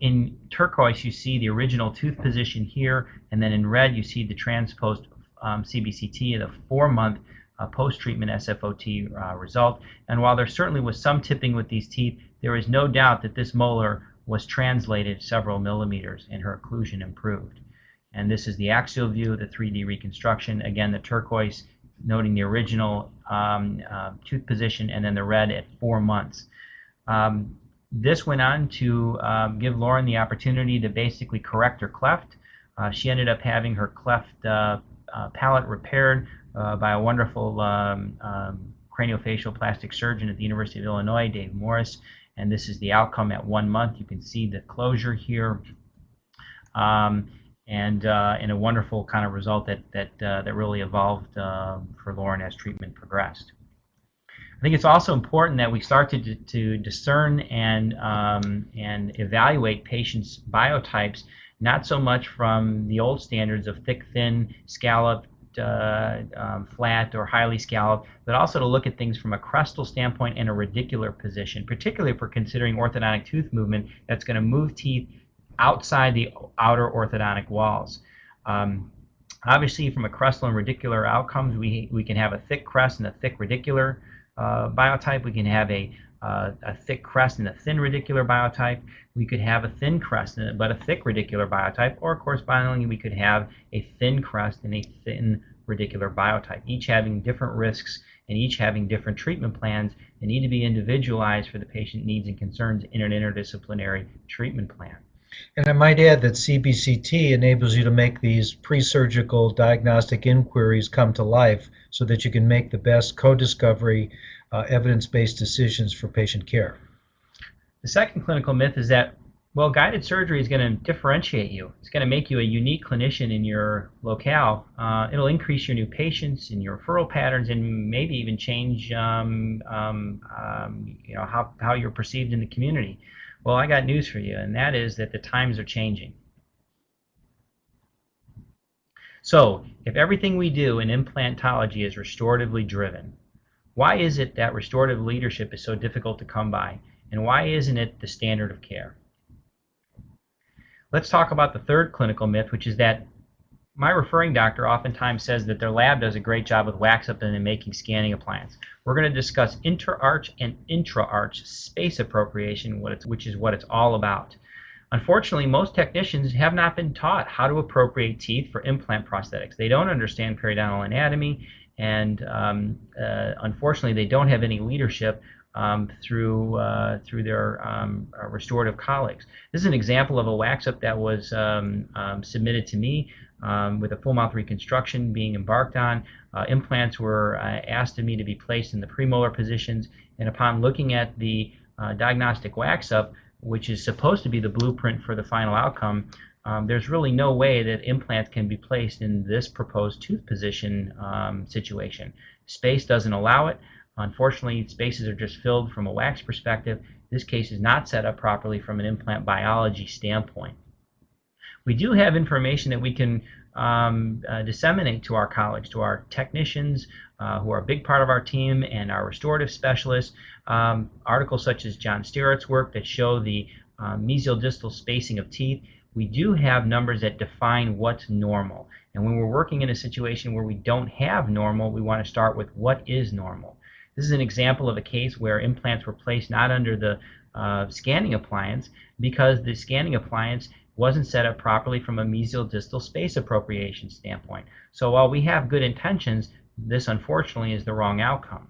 Speaker 2: In turquoise, you see the original tooth position here, and then in red, you see the transposed CBCT, the 4-month post-treatment SFOT result. And while there certainly was some tipping with these teeth, there is no doubt that this molar was translated several millimeters and her occlusion improved. And this is the axial view of the 3D reconstruction. Again, the turquoise noting the original tooth position, and then the red at 4 months. This went on to give Lauren the opportunity to basically correct her cleft. She ended up having her cleft palate repaired by a wonderful craniofacial plastic surgeon at the University of Illinois, Dave Morris, and this is the outcome at 1 month. You can see the closure here, and a wonderful kind of result that really evolved for Lauren as treatment progressed. I think it's also important that we start to discern and evaluate patients' biotypes, not so much from the old standards of thick, thin, scalloped, flat, or highly scalloped, but also to look at things from a crestal standpoint and a radicular position, particularly if we're considering orthodontic tooth movement that's going to move teeth outside the outer orthodontic walls. Obviously, from a crestal and radicular outcomes, we can have a thick crest and a thick radicular biotype. We can have a thick crest and a thin radicular biotype. We could have a thin crest but a thick radicular biotype, or correspondingly we could have a thin crest and a thin radicular biotype, each having different risks and each having different treatment plans that need to be individualized for the patient needs and concerns in an interdisciplinary treatment plan.
Speaker 1: And I might add that CBCT enables you to make these pre-surgical diagnostic inquiries come to life so that you can make the best co-discovery, evidence-based decisions for patient care.
Speaker 2: The second clinical myth is that, well, guided surgery is going to differentiate you. It's going to make you a unique clinician in your locale. It'll increase your new patients and your referral patterns, and maybe even change how you're perceived in the community. Well, I got news for you, and that is that the times are changing. So, if everything we do in implantology is restoratively driven, why is it that restorative leadership is so difficult to come by, and why isn't it the standard of care? Let's talk about the third clinical myth, which is that my referring doctor oftentimes says that their lab does a great job with wax up and making scanning appliance. We're going to discuss interarch and intra-arch space appropriation, which is what it's all about. Unfortunately, most technicians have not been taught how to appropriate teeth for implant prosthetics. They don't understand periodontal anatomy, and unfortunately, they don't have any leadership through their restorative colleagues. This is an example of a wax-up that was submitted to me with a full mouth reconstruction being embarked on. Implants were asked of me to be placed in the premolar positions, and upon looking at the diagnostic wax-up, which is supposed to be the blueprint for the final outcome, there's really no way that implants can be placed in this proposed tooth position situation. Space doesn't allow it. Unfortunately, spaces are just filled from a wax perspective. This case is not set up properly from an implant biology standpoint. We do have information that we can disseminate to our colleagues, to our technicians who are a big part of our team, and our restorative specialists. Articles such as John Sterrett's work that show the mesial distal spacing of teeth. We do have numbers that define what's normal. And when we're working in a situation where we don't have normal, we want to start with what is normal. This is an example of a case where implants were placed not under the scanning appliance because the scanning appliance wasn't set up properly from a mesial distal space appropriation standpoint. So while we have good intentions, this unfortunately is the wrong outcome.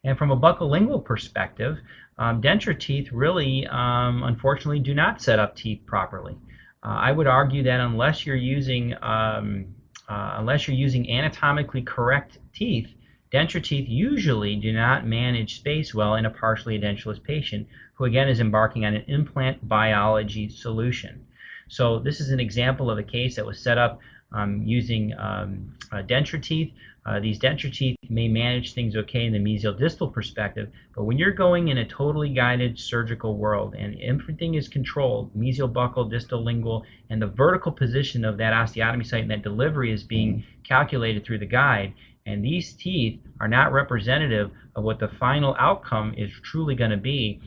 Speaker 2: And from a buccolingual perspective, denture teeth really, unfortunately, do not set up teeth properly. I would argue that unless you're using anatomically correct teeth, denture teeth usually do not manage space well in a partially edentulous patient who again is embarking on an implant biology solution. So this is an example of a case that was set up using denture teeth. These denture teeth may manage things okay in the mesial distal perspective, but when you're going in a totally guided surgical world and everything is controlled, mesial buccal, distal lingual, and the vertical position of that osteotomy site and that delivery is being calculated through the guide, and these teeth are not representative of what the final outcome is truly going to be,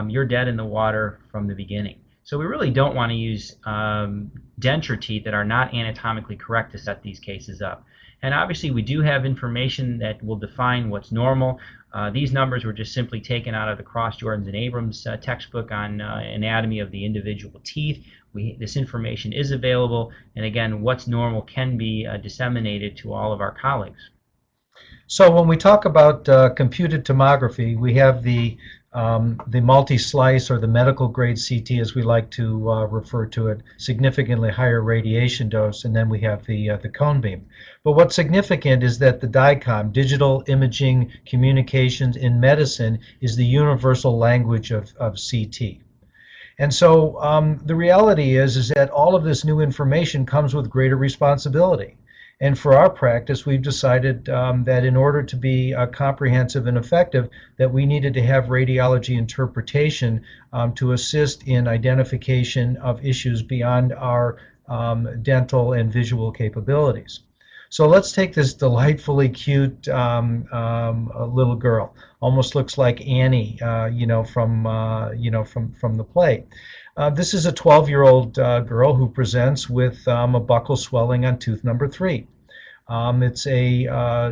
Speaker 2: you're dead in the water from the beginning. So we really don't want to use denture teeth that are not anatomically correct to set these cases up. And obviously we do have information that will define what's normal. These numbers were just simply taken out of the Cross, Jordans, and Abrams textbook on anatomy of the individual teeth. This information is available, and again, what's normal can be disseminated to all of our colleagues.
Speaker 1: So when we talk about computed tomography, we have the multi-slice or the medical grade CT, as we like to refer to it, significantly higher radiation dose, and then we have the cone beam. But what's significant is that the DICOM, digital imaging communications in medicine, is the universal language of CT. And so the reality is that all of this new information comes with greater responsibility. And for our practice, we've decided that in order to be comprehensive and effective, that we needed to have radiology interpretation to assist in identification of issues beyond our dental and visual capabilities. So let's take this delightfully cute little girl. Almost looks like Annie, from the play. This is a 12-year-old girl who presents with a buccal swelling on tooth number 3. It's a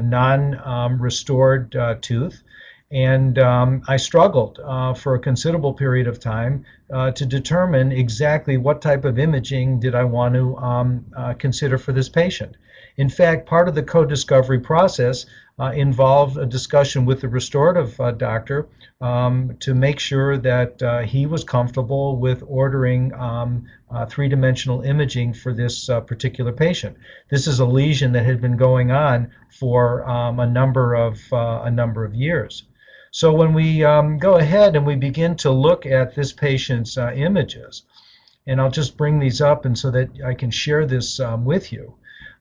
Speaker 1: non-restored tooth, and I struggled for a considerable period of time to determine exactly what type of imaging did I want to consider for this patient. In fact, part of the co-discovery process involved a discussion with the restorative doctor to make sure that he was comfortable with ordering three-dimensional imaging for this particular patient. This is a lesion that had been going on for a number of years. So when we go ahead and we begin to look at this patient's images, and I'll just bring these up and so that I can share this with you.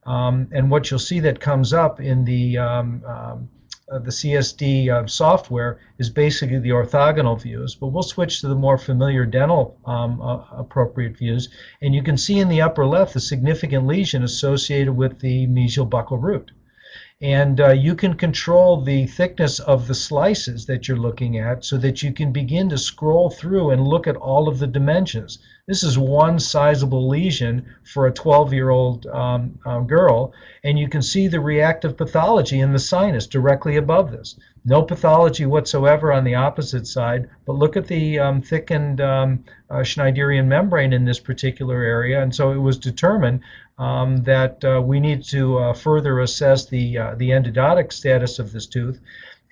Speaker 1: And what you'll see that comes up in the CSD software is basically the orthogonal views, but we'll switch to the more familiar dental appropriate views. And you can see in the upper left the significant lesion associated with the mesial buccal root. And you can control the thickness of the slices that you're looking at so that you can begin to scroll through and look at all of the dimensions. This is one sizable lesion for a 12-year-old girl, and you can see the reactive pathology in the sinus directly above this. No pathology whatsoever on the opposite side, but look at the thickened Schneiderian membrane in this particular area, and so it was determined that we need to further assess the endodontic status of this tooth.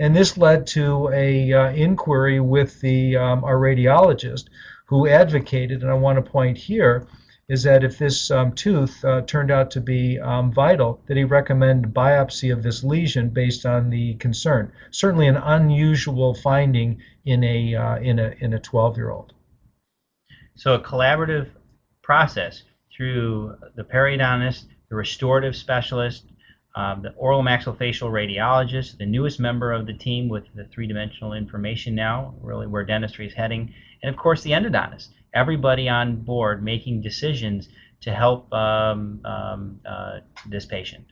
Speaker 1: And this led to a inquiry with our radiologist, who advocated, and I want to point here, is that if this tooth turned out to be vital, that he recommended biopsy of this lesion based on the concern. Certainly an unusual finding in a 12-year-old.
Speaker 2: So a collaborative process through the periodontist, the restorative specialist, the oral maxillofacial radiologist, the newest member of the team with the three-dimensional information now, really where dentistry is heading, and of course the endodontist. Everybody on board making decisions to help this patient.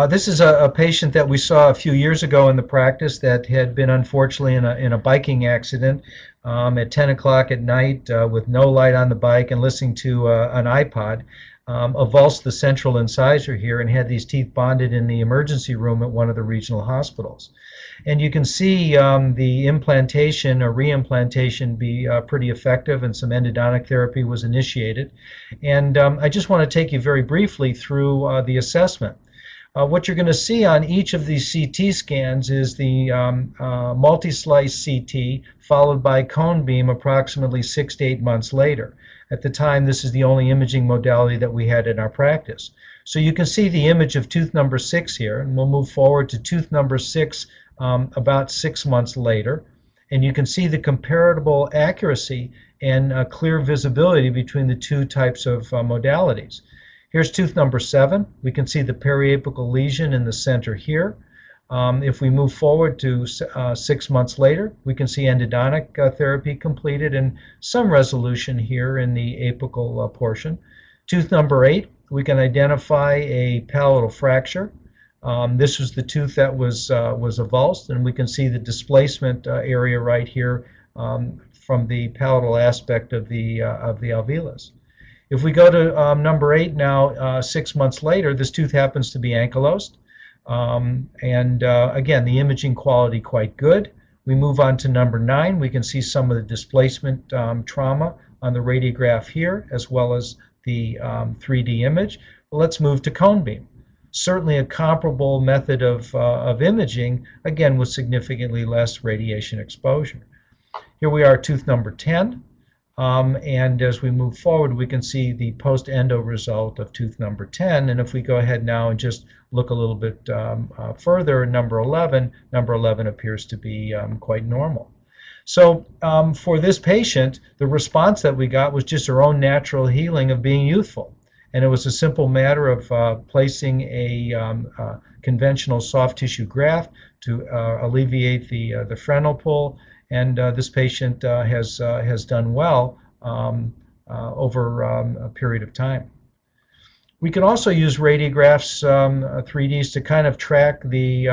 Speaker 1: This is a patient that we saw a few years ago in the practice that had been unfortunately in a biking accident at 10 o'clock at night with no light on the bike and listening to an iPod. Avulsed the central incisor here and had these teeth bonded in the emergency room at one of the regional hospitals. And you can see the implantation or reimplantation be pretty effective, and some endodontic therapy was initiated. And I just want to take you very briefly through the assessment. What you're going to see on each of these CT scans is the multi-slice CT followed by cone beam approximately 6 to 8 months later. At the time, this is the only imaging modality that we had in our practice. So you can see the image of tooth number 6 here, and we'll move forward to tooth number 6 about 6 months later. And you can see the comparable accuracy and clear visibility between the two types of modalities. Here's tooth number 7. We can see the periapical lesion in the center here. If we move forward to 6 months later, we can see endodontic therapy completed and some resolution here in the apical portion. Tooth number 8, we can identify a palatal fracture. This was the tooth that was avulsed, and we can see the displacement area right here from the palatal aspect of the alveolus. If we go to number 8 now, 6 months later, this tooth happens to be ankylosed. Again, the imaging quality quite good. We move on to number 9. We can see some of the displacement trauma on the radiograph here, as well as the 3D image. Let's move to cone beam. certainly a comparable method of imaging, again with significantly less radiation exposure. Here we are, tooth number 10. And as we move forward, we can see the post-endo result of tooth number 10. And if we go ahead now and just look a little bit further, number 11 appears to be quite normal. So for this patient, the response that we got was just her own natural healing of being youthful. And it was a simple matter of placing a conventional soft tissue graft to alleviate the frenal pull. And this patient has done well over a period of time. We can also use radiographs, 3Ds, to kind of track the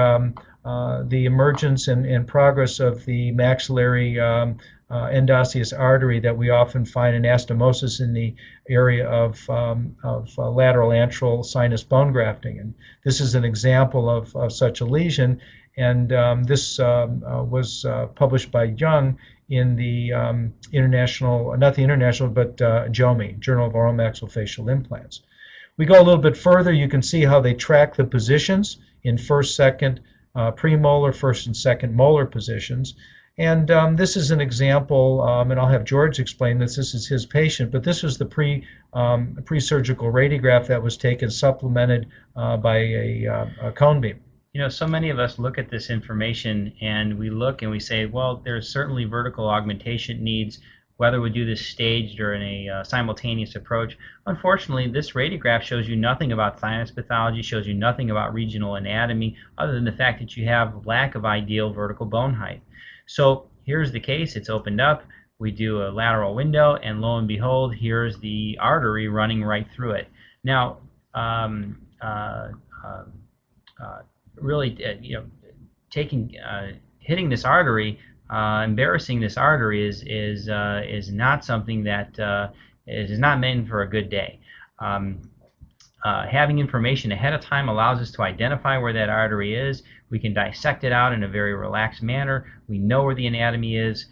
Speaker 1: emergence and progress of the maxillary endosseous artery that we often find in anastomosis in the area of lateral antral sinus bone grafting. And this is an example of such a lesion. And this was published by Young in the international, not the international, but JOMI, Journal of Oromaxillofacial Implants. We go a little bit further, you can see how they track the positions in first, second, premolar, first and second molar positions. And this is an example, and I'll have George explain this. This is his patient, but this was the pre-surgical radiograph that was taken, supplemented by a cone beam.
Speaker 2: You know, so many of us look at this information and we look and we say, well, there's certainly vertical augmentation needs, whether we do this staged or in a simultaneous approach. Unfortunately, this radiograph shows you nothing about sinus pathology, shows you nothing about regional anatomy, other than the fact that you have lack of ideal vertical bone height. So here's the case, it's opened up, we do a lateral window, and lo and behold, here's the artery running right through it. Now, really, hitting this artery, embarrassing this artery is not something that is not meant for a good day. Having information ahead of time allows us to identify where that artery is. We can dissect it out in a very relaxed manner. We know where the anatomy is.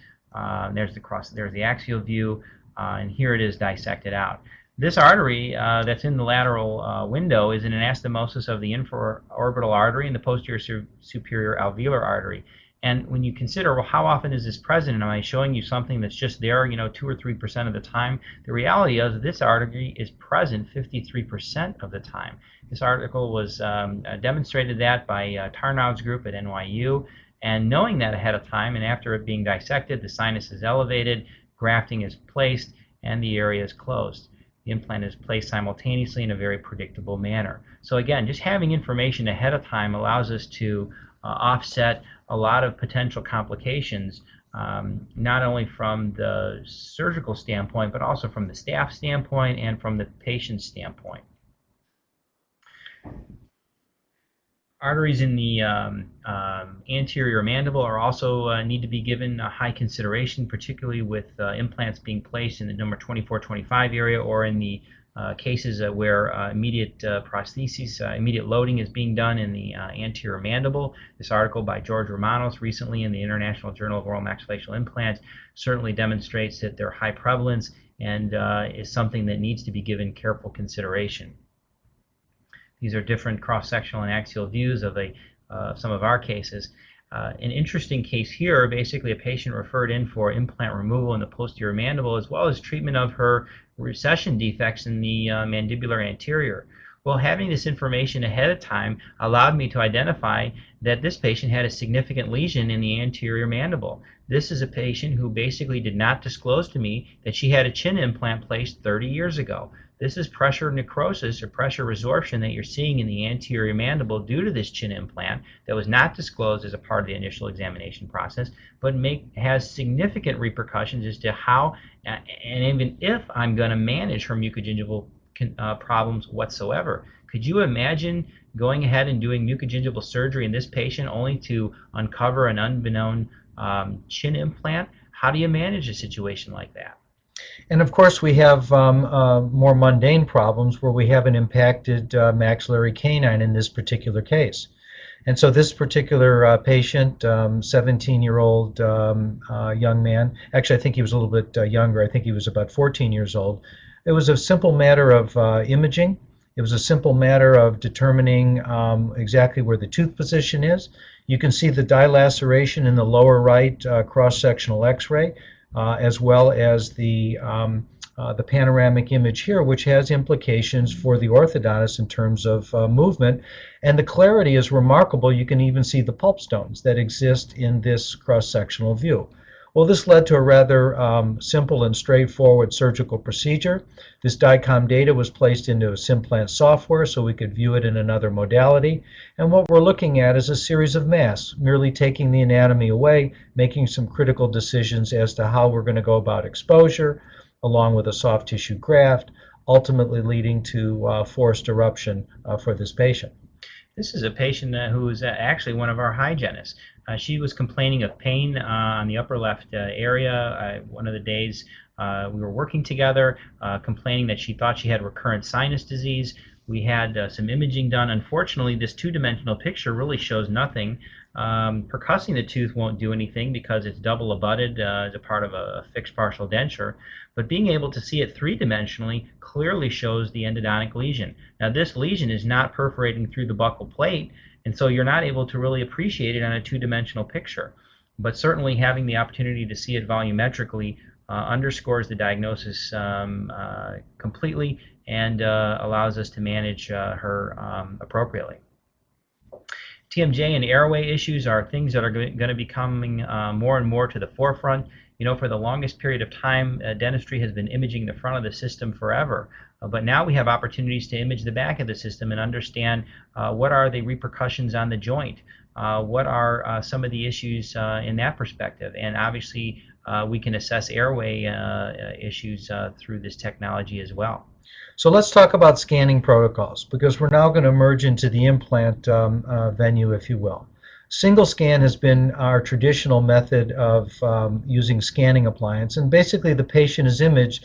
Speaker 2: There's the axial view, and here it is dissected out. This artery that's in the lateral window is an anastomosis of the infraorbital artery and the posterior superior alveolar artery. And when you consider, well, how often is this present, and am I showing you something that's just there, 2 or 3% of the time? The reality is this artery is present 53% of the time. This article was demonstrated that by Tarnow's group at NYU, and knowing that ahead of time, and after it being dissected, the sinus is elevated, grafting is placed, and the area is closed. The implant is placed simultaneously in a very predictable manner. So again, just having information ahead of time allows us to offset a lot of potential complications, not only from the surgical standpoint, but also from the staff standpoint and from the patient standpoint. Arteries in the anterior mandible are also need to be given high consideration, particularly with implants being placed in the number 24-25 area, or in the cases where immediate prosthesis, immediate loading is being done in the anterior mandible. This article by George Romanos recently in the International Journal of Oral Maxillofacial Implants certainly demonstrates that they're high prevalence and is something that needs to be given careful consideration. These are different cross-sectional and axial views of some of our cases. An interesting case here, basically a patient referred in for implant removal in the posterior mandible, as well as treatment of her recession defects in the mandibular anterior. Well, having this information ahead of time allowed me to identify that this patient had a significant lesion in the anterior mandible. This is a patient who basically did not disclose to me that she had a chin implant placed 30 years ago. This is pressure necrosis or pressure resorption that you're seeing in the anterior mandible due to this chin implant that was not disclosed as a part of the initial examination process, but has significant repercussions as to how, and even if I'm going to manage her mucogingival problems whatsoever. Could you imagine going ahead and doing mucogingival surgery in this patient only to uncover an unbeknown chin implant? How do you manage a situation like that?
Speaker 1: And of course, we have more mundane problems where we have an impacted maxillary canine in this particular case. And so this particular patient, 17-year-old young man, actually I think he was a little bit younger, I think he was about 14 years old. It was a simple matter of imaging It was a simple matter of determining exactly where the tooth position is. You can see the dilaceration in the lower right cross-sectional x-ray, as well as the panoramic image here, which has implications for the orthodontist in terms of movement. And the clarity is remarkable. You can even see the pulp stones that exist in this cross-sectional view. Well, this led to a rather simple and straightforward surgical procedure. This DICOM data was placed into a Simplant software so we could view it in another modality. And what we're looking at is a series of masks, merely taking the anatomy away, making some critical decisions as to how we're going to go about exposure, along with a soft tissue graft, ultimately leading to forced eruption for this patient.
Speaker 2: This is a patient who is actually one of our hygienists. She was complaining of pain on the upper left area. One of the days we were working together, complaining that she thought she had recurrent sinus disease. We had some imaging done. Unfortunately, this two-dimensional picture really shows nothing. Percussing the tooth won't do anything because it's double abutted as a part of a fixed partial denture. But being able to see it three-dimensionally clearly shows the endodontic lesion. Now, this lesion is not perforating through the buccal plate, and so you're not able to really appreciate it on a two-dimensional picture. But certainly having the opportunity to see it volumetrically underscores the diagnosis completely and allows us to manage her appropriately. TMJ and airway issues are things that are going to be coming more and more to the forefront. You know, for the longest period of time, dentistry has been imaging the front of the system forever. But now we have opportunities to image the back of the system and understand what are the repercussions on the joint, what are some of the issues in that perspective. And obviously, we can assess airway issues through this technology as well.
Speaker 1: So let's talk about scanning protocols, because we're now going to merge into the implant venue, if you will. Single scan has been our traditional method of using scanning appliance, and basically the patient is imaged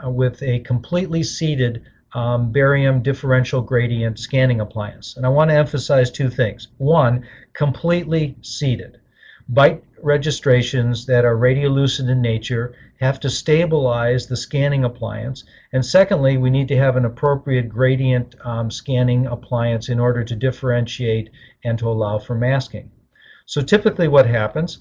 Speaker 1: with a completely seated barium differential gradient scanning appliance. And I want to emphasize two things. One, completely seated. Bite registrations that are radiolucent in nature have to stabilize the scanning appliance. And secondly, we need to have an appropriate gradient scanning appliance in order to differentiate and to allow for masking. So typically what happens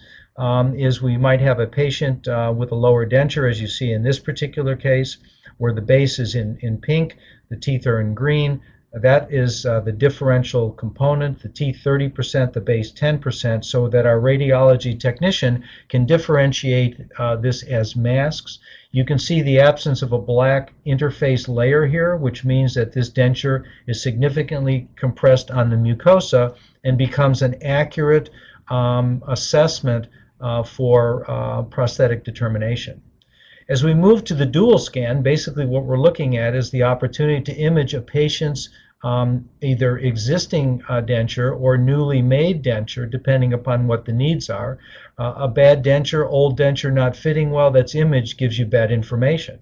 Speaker 1: is we might have a patient with a lower denture, as you see in this particular case, where the base is in pink, the teeth are in green. That is the differential component, the teeth 30%, the base 10%, so that our radiology technician can differentiate this as masks. You can see the absence of a black interface layer here, which means that this denture is significantly compressed on the mucosa and becomes an accurate assessment for prosthetic determination. As we move to the dual scan, basically what we're looking at is the opportunity to image a patient's either existing denture or newly made denture, depending upon what the needs are. A bad denture, old denture not fitting well, that's imaged gives you bad information.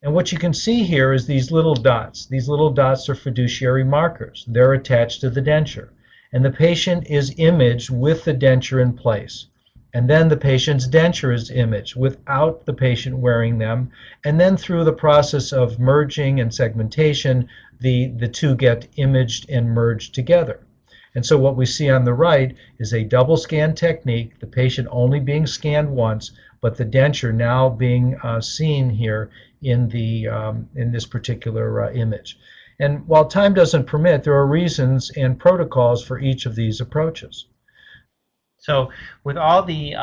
Speaker 1: And what you can see here is these little dots. These little dots are fiduciary markers. They're attached to the denture. And the patient is imaged with the denture in place. And then the patient's denture is imaged without the patient wearing them. And then through the process of merging and segmentation, the two get imaged and merged together. And so what we see on the right is a double scan technique, the patient only being scanned once, but the denture now being seen here in this particular image. And while time doesn't permit, there are reasons and protocols for each of these approaches.
Speaker 2: So with all the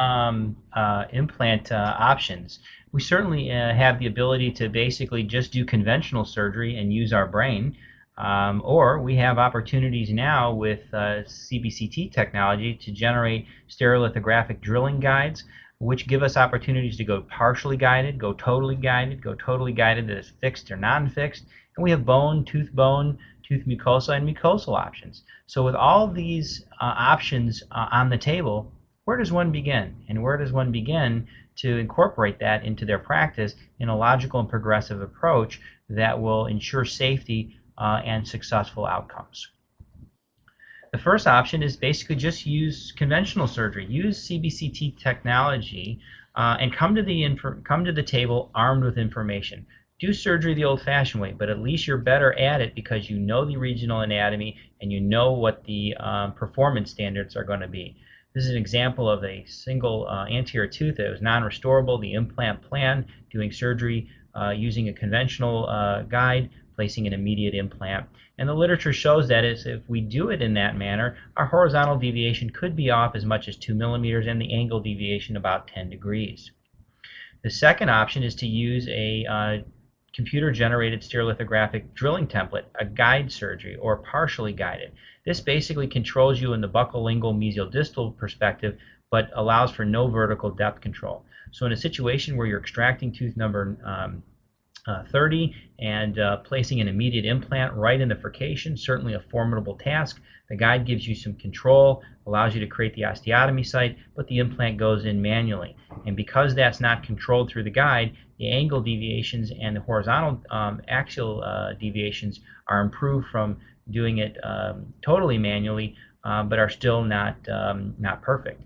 Speaker 2: implant options, we certainly have the ability to basically just do conventional surgery and use our brain, or we have opportunities now with CBCT technology to generate stereolithographic drilling guides, which give us opportunities to go partially guided, go totally guided, that is fixed or non-fixed, and we have bone, tooth mucosa, and mucosal options. So with all these options on the table, where does one begin? And where does one begin to incorporate that into their practice in a logical and progressive approach that will ensure safety and successful outcomes? The first option is basically just use conventional surgery, use CBCT technology, and come to the table armed with information. do surgery the old-fashioned way, but at least you're better at it because you know the regional anatomy and you know what the performance standards are going to be. This is an example of a single anterior tooth that was non-restorable, the implant plan, doing surgery using a conventional guide, placing an immediate implant. And the literature shows that if we do it in that manner, our horizontal deviation could be off as much as 2 millimeters and the angle deviation about 10 degrees. The second option is to use a computer-generated stereolithographic drilling template, a guide surgery, or partially guided. This basically controls you in the buccolingual mesial distal perspective, but allows for no vertical depth control. So in a situation where you're extracting tooth number 30 and placing an immediate implant right in the furcation, certainly a formidable task. The guide gives you some control, allows you to create the osteotomy site, but the implant goes in manually. And because that's not controlled through the guide, the angle deviations and the horizontal axial deviations are improved from doing it totally manually, but are still not perfect.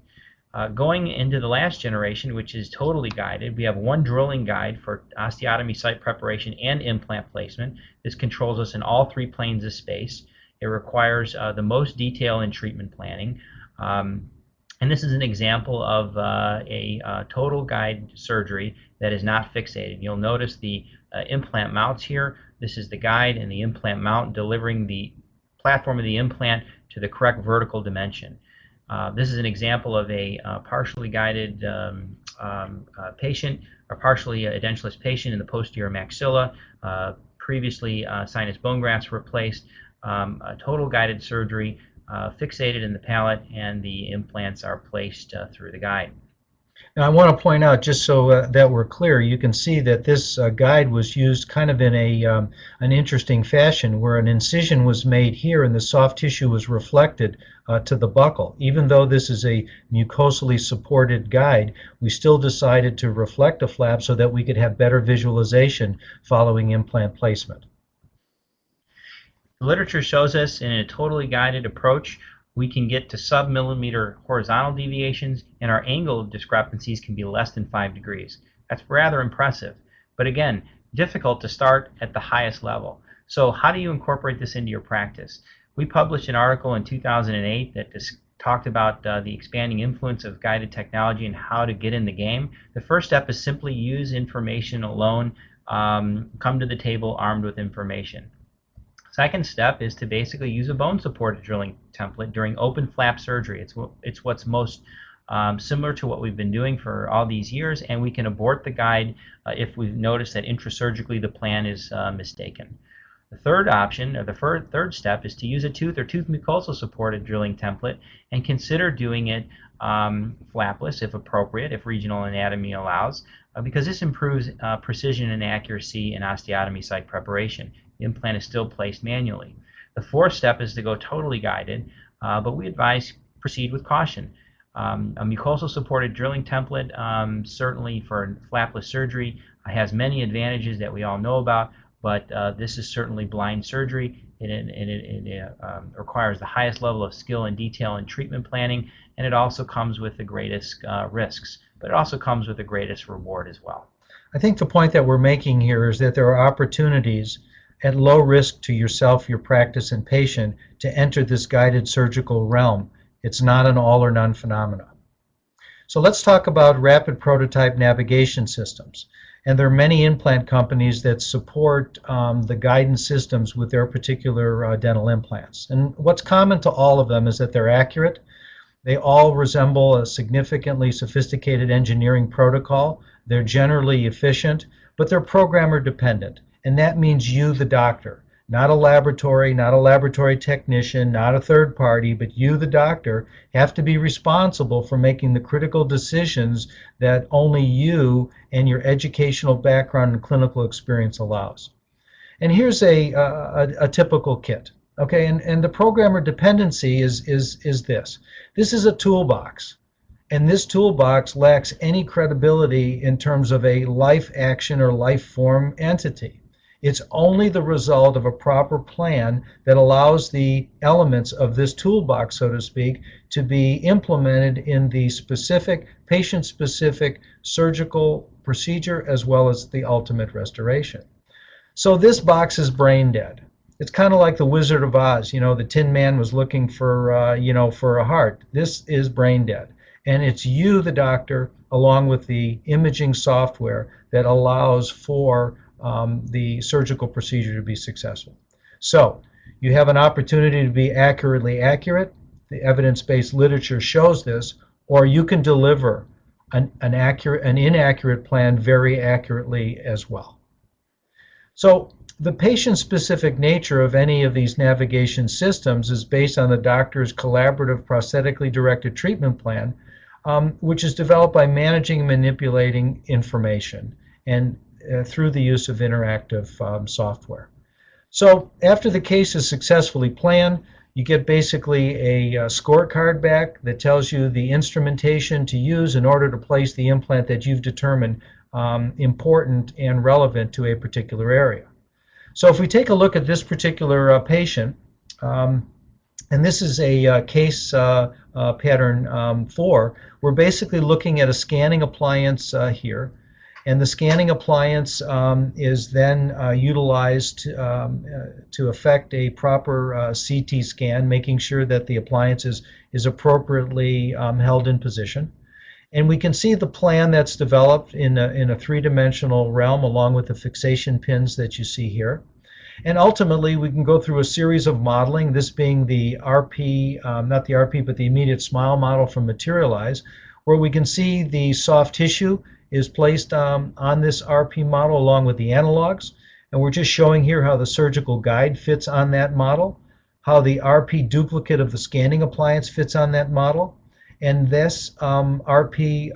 Speaker 2: Going into the last generation, which is totally guided, we have one drilling guide for osteotomy site preparation and implant placement. This controls us in all three planes of space. It requires the most detail in treatment planning. And this is an example of a total guide surgery that is not fixated. You'll notice the implant mounts here. This is the guide and the implant mount delivering the platform of the implant to the correct vertical dimension. This is an example of a partially guided patient, or partially edentulous patient in the posterior maxilla. Previously, sinus bone grafts were placed. A total guided surgery, fixated in the palate, and the implants are placed through the guide.
Speaker 1: Now, I want to point out, just so that we're clear, you can see that this guide was used kind of in an interesting fashion, where an incision was made here and the soft tissue was reflected to the buccal. Even though this is a mucosally supported guide, we still decided to reflect a flap so that we could have better visualization following implant placement.
Speaker 2: The literature shows us in a totally guided approach, we can get to sub-millimeter horizontal deviations, and our angle discrepancies can be less than 5 degrees. That's rather impressive, but again, difficult to start at the highest level. So how do you incorporate this into your practice? We published an article in 2008 that talked about the expanding influence of guided technology and how to get in the game. The first step is simply use information alone, come to the table armed with information. Second step is to basically use a bone-supported drilling template during open flap surgery. It's what's most similar to what we've been doing for all these years, and we can abort the guide if we've noticed that intrasurgically the plan is mistaken. The third option, or the third step, is to use a tooth or tooth mucosal supported drilling template and consider doing it flapless if appropriate, if regional anatomy allows, because this improves precision and accuracy in osteotomy site preparation. The implant is still placed manually. The fourth step is to go totally guided, but we advise proceed with caution. A mucosal supported drilling template, certainly for flapless surgery, has many advantages that we all know about, but this is certainly blind surgery. It requires the highest level of skill and detail in treatment planning, and it also comes with the greatest risks, but it also comes with the greatest reward as well.
Speaker 1: I think the point that we're making here is that there are opportunities at low risk to yourself, your practice, and patient to enter this guided surgical realm. It's not an all or none phenomena. So let's talk about rapid prototype navigation systems. And there are many implant companies that support the guidance systems with their particular dental implants. And what's common to all of them is that they're accurate. They all resemble a significantly sophisticated engineering protocol. They're generally efficient, but they're programmer dependent. And that means you, the doctor, not a laboratory technician, not a third party, but you, the doctor, have to be responsible for making the critical decisions that only you and your educational background and clinical experience allows. And here's a typical kit. Okay, and the programmer dependency is this. This is a toolbox. And this toolbox lacks any credibility in terms of a life action or life form entity. It's only the result of a proper plan that allows the elements of this toolbox, so to speak, to be implemented in the specific, patient-specific surgical procedure as well as the ultimate restoration. So this box is brain dead. It's kind of like the Wizard of Oz. The Tin Man was looking for a heart. This is brain dead. And it's you, the doctor, along with the imaging software that allows for the surgical procedure to be successful. So you have an opportunity to be accurately accurate. The evidence-based literature shows this, or you can deliver an inaccurate plan very accurately as well. So the patient-specific nature of any of these navigation systems is based on the doctor's collaborative prosthetically directed treatment plan, which is developed by managing and manipulating information and through the use of interactive software. So after the case is successfully planned, you get basically a scorecard back that tells you the instrumentation to use in order to place the implant that you've determined important and relevant to a particular area. So if we take a look at this particular patient, and this is a case pattern 4, we're basically looking at a scanning appliance here. And the scanning appliance is then utilized to effect a proper CT scan, making sure that the appliance is appropriately held in position. And we can see the plan that's developed in a three-dimensional realm along with the fixation pins that you see here. And ultimately, we can go through a series of modeling, this being the RP, not the RP, but the immediate smile model from Materialize, where we can see the soft tissue is placed on this RP model along with the analogs. And we're just showing here how the surgical guide fits on that model, how the RP duplicate of the scanning appliance fits on that model, and this RP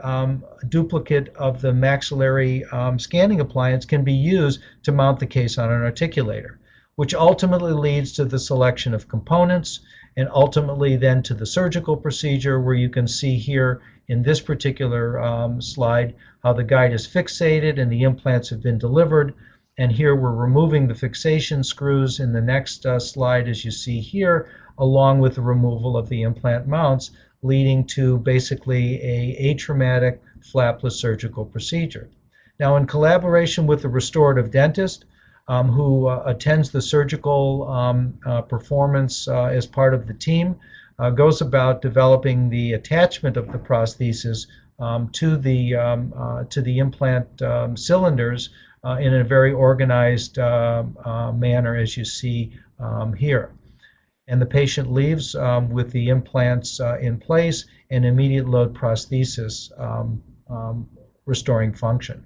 Speaker 1: duplicate of the maxillary scanning appliance can be used to mount the case on an articulator, which ultimately leads to the selection of components and ultimately then to the surgical procedure, where you can see here in this particular slide how the guide is fixated and the implants have been delivered. And here we're removing the fixation screws in the next slide, as you see here, along with the removal of the implant mounts, leading to basically a atraumatic flapless surgical procedure. Now, in collaboration with the restorative dentist, who attends the surgical performance as part of the team, goes about developing the attachment of the prosthesis to the implant cylinders in a very organized manner, as you see here. And the patient leaves with the implants in place and immediate load prosthesis restoring function.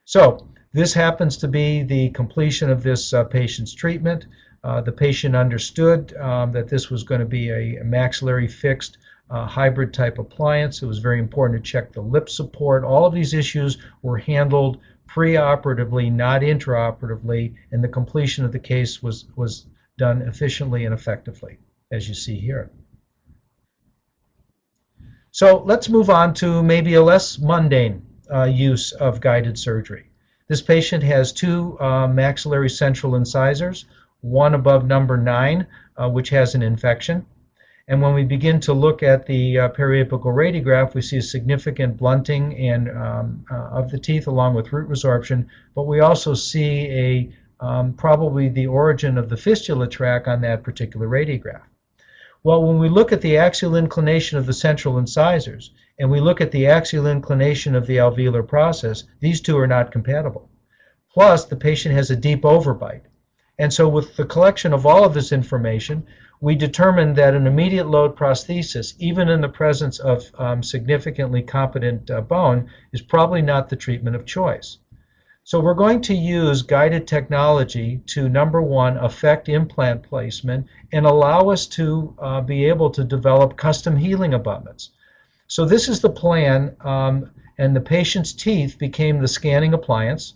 Speaker 1: So this happens to be the completion of this patient's treatment. The patient understood that this was going to be a maxillary fixed hybrid type appliance. It was very important to check the lip support. All of these issues were handled pre-operatively, not intraoperatively, and the completion of the case was done efficiently and effectively, as you see here. So let's move on to maybe a less mundane use of guided surgery. This patient has two maxillary central incisors, one above number 9, which has an infection. And when we begin to look at the periapical radiograph, we see a significant blunting and of the teeth along with root resorption, but we also see probably the origin of the fistula tract on that particular radiograph. Well, when we look at the axial inclination of the central incisors and we look at the axial inclination of the alveolar process, these two are not compatible. Plus, the patient has a deep overbite. And so with the collection of all of this information, we determined that an immediate load prosthesis, even in the presence of significantly competent bone, is probably not the treatment of choice. So we're going to use guided technology to, number one, affect implant placement and allow us to be able to develop custom healing abutments. So this is the plan, and the patient's teeth became the scanning appliance.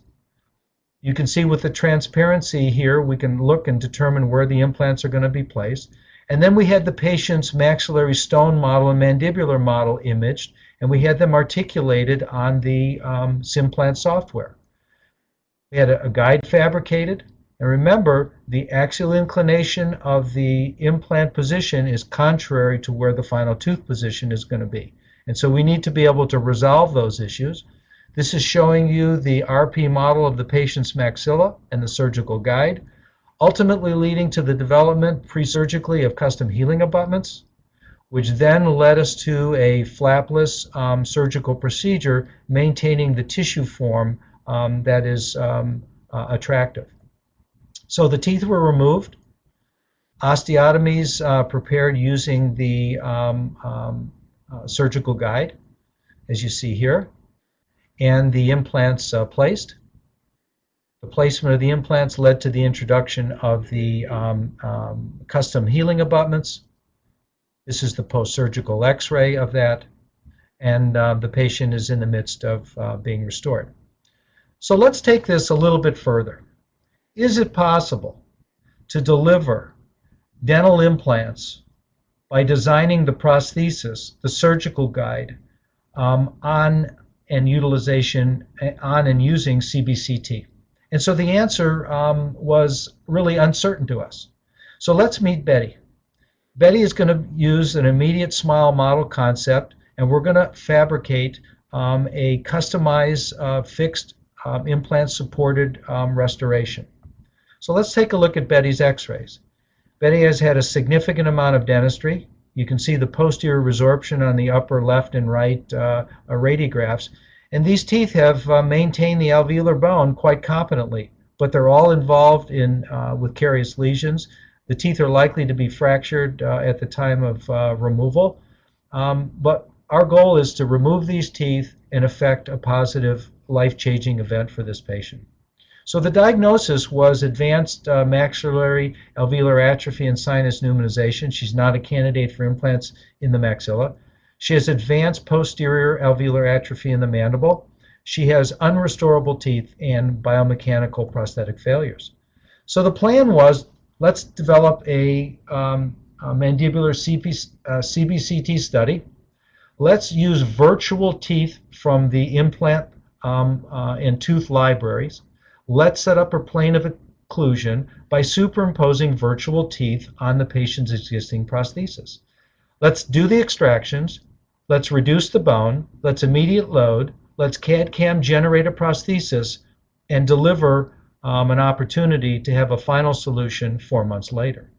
Speaker 1: You can see with the transparency here, we can look and determine where the implants are going to be placed. And then we had the patient's maxillary stone model and mandibular model imaged, and we had them articulated on the Simplant software. We had a guide fabricated, and remember, the axial inclination of the implant position is contrary to where the final tooth position is going to be. And so we need to be able to resolve those issues. This is showing you the RP model of the patient's maxilla and the surgical guide, ultimately leading to the development pre-surgically of custom healing abutments, which then led us to a flapless surgical procedure maintaining the tissue form that is attractive. So the teeth were removed, osteotomies prepared using the surgical guide, as you see here, and the implants placed. The placement of the implants led to the introduction of the custom healing abutments. This is the post-surgical x-ray of that, and the patient is in the midst of being restored. So let's take this a little bit further. Is it possible to deliver dental implants by designing the prosthesis, the surgical guide, on and utilization on and using CBCT? And so the answer was really uncertain to us. So let's meet Betty. Betty is going to use an immediate smile model concept, and we're going to fabricate a customized fixed implant-supported restoration. So let's take a look at Betty's x-rays. Betty has had a significant amount of dentistry. You can see the posterior resorption on the upper left and right radiographs. And these teeth have maintained the alveolar bone quite competently, but they're all involved in with carious lesions. The teeth are likely to be fractured at the time of removal. But our goal is to remove these teeth and effect a positive life-changing event for this patient. So the diagnosis was advanced maxillary alveolar atrophy and sinus pneumonization. She's not a candidate for implants in the maxilla. She has advanced posterior alveolar atrophy in the mandible. She has unrestorable teeth and biomechanical prosthetic failures. So the plan was, let's develop a mandibular CBCT study. Let's use virtual teeth from the implant and tooth libraries. Let's set up a plane of occlusion by superimposing virtual teeth on the patient's existing prosthesis. Let's do the extractions. Let's reduce the bone. Let's immediate load. Let's CAD/CAM generate a prosthesis and deliver an opportunity to have a final solution 4 months later.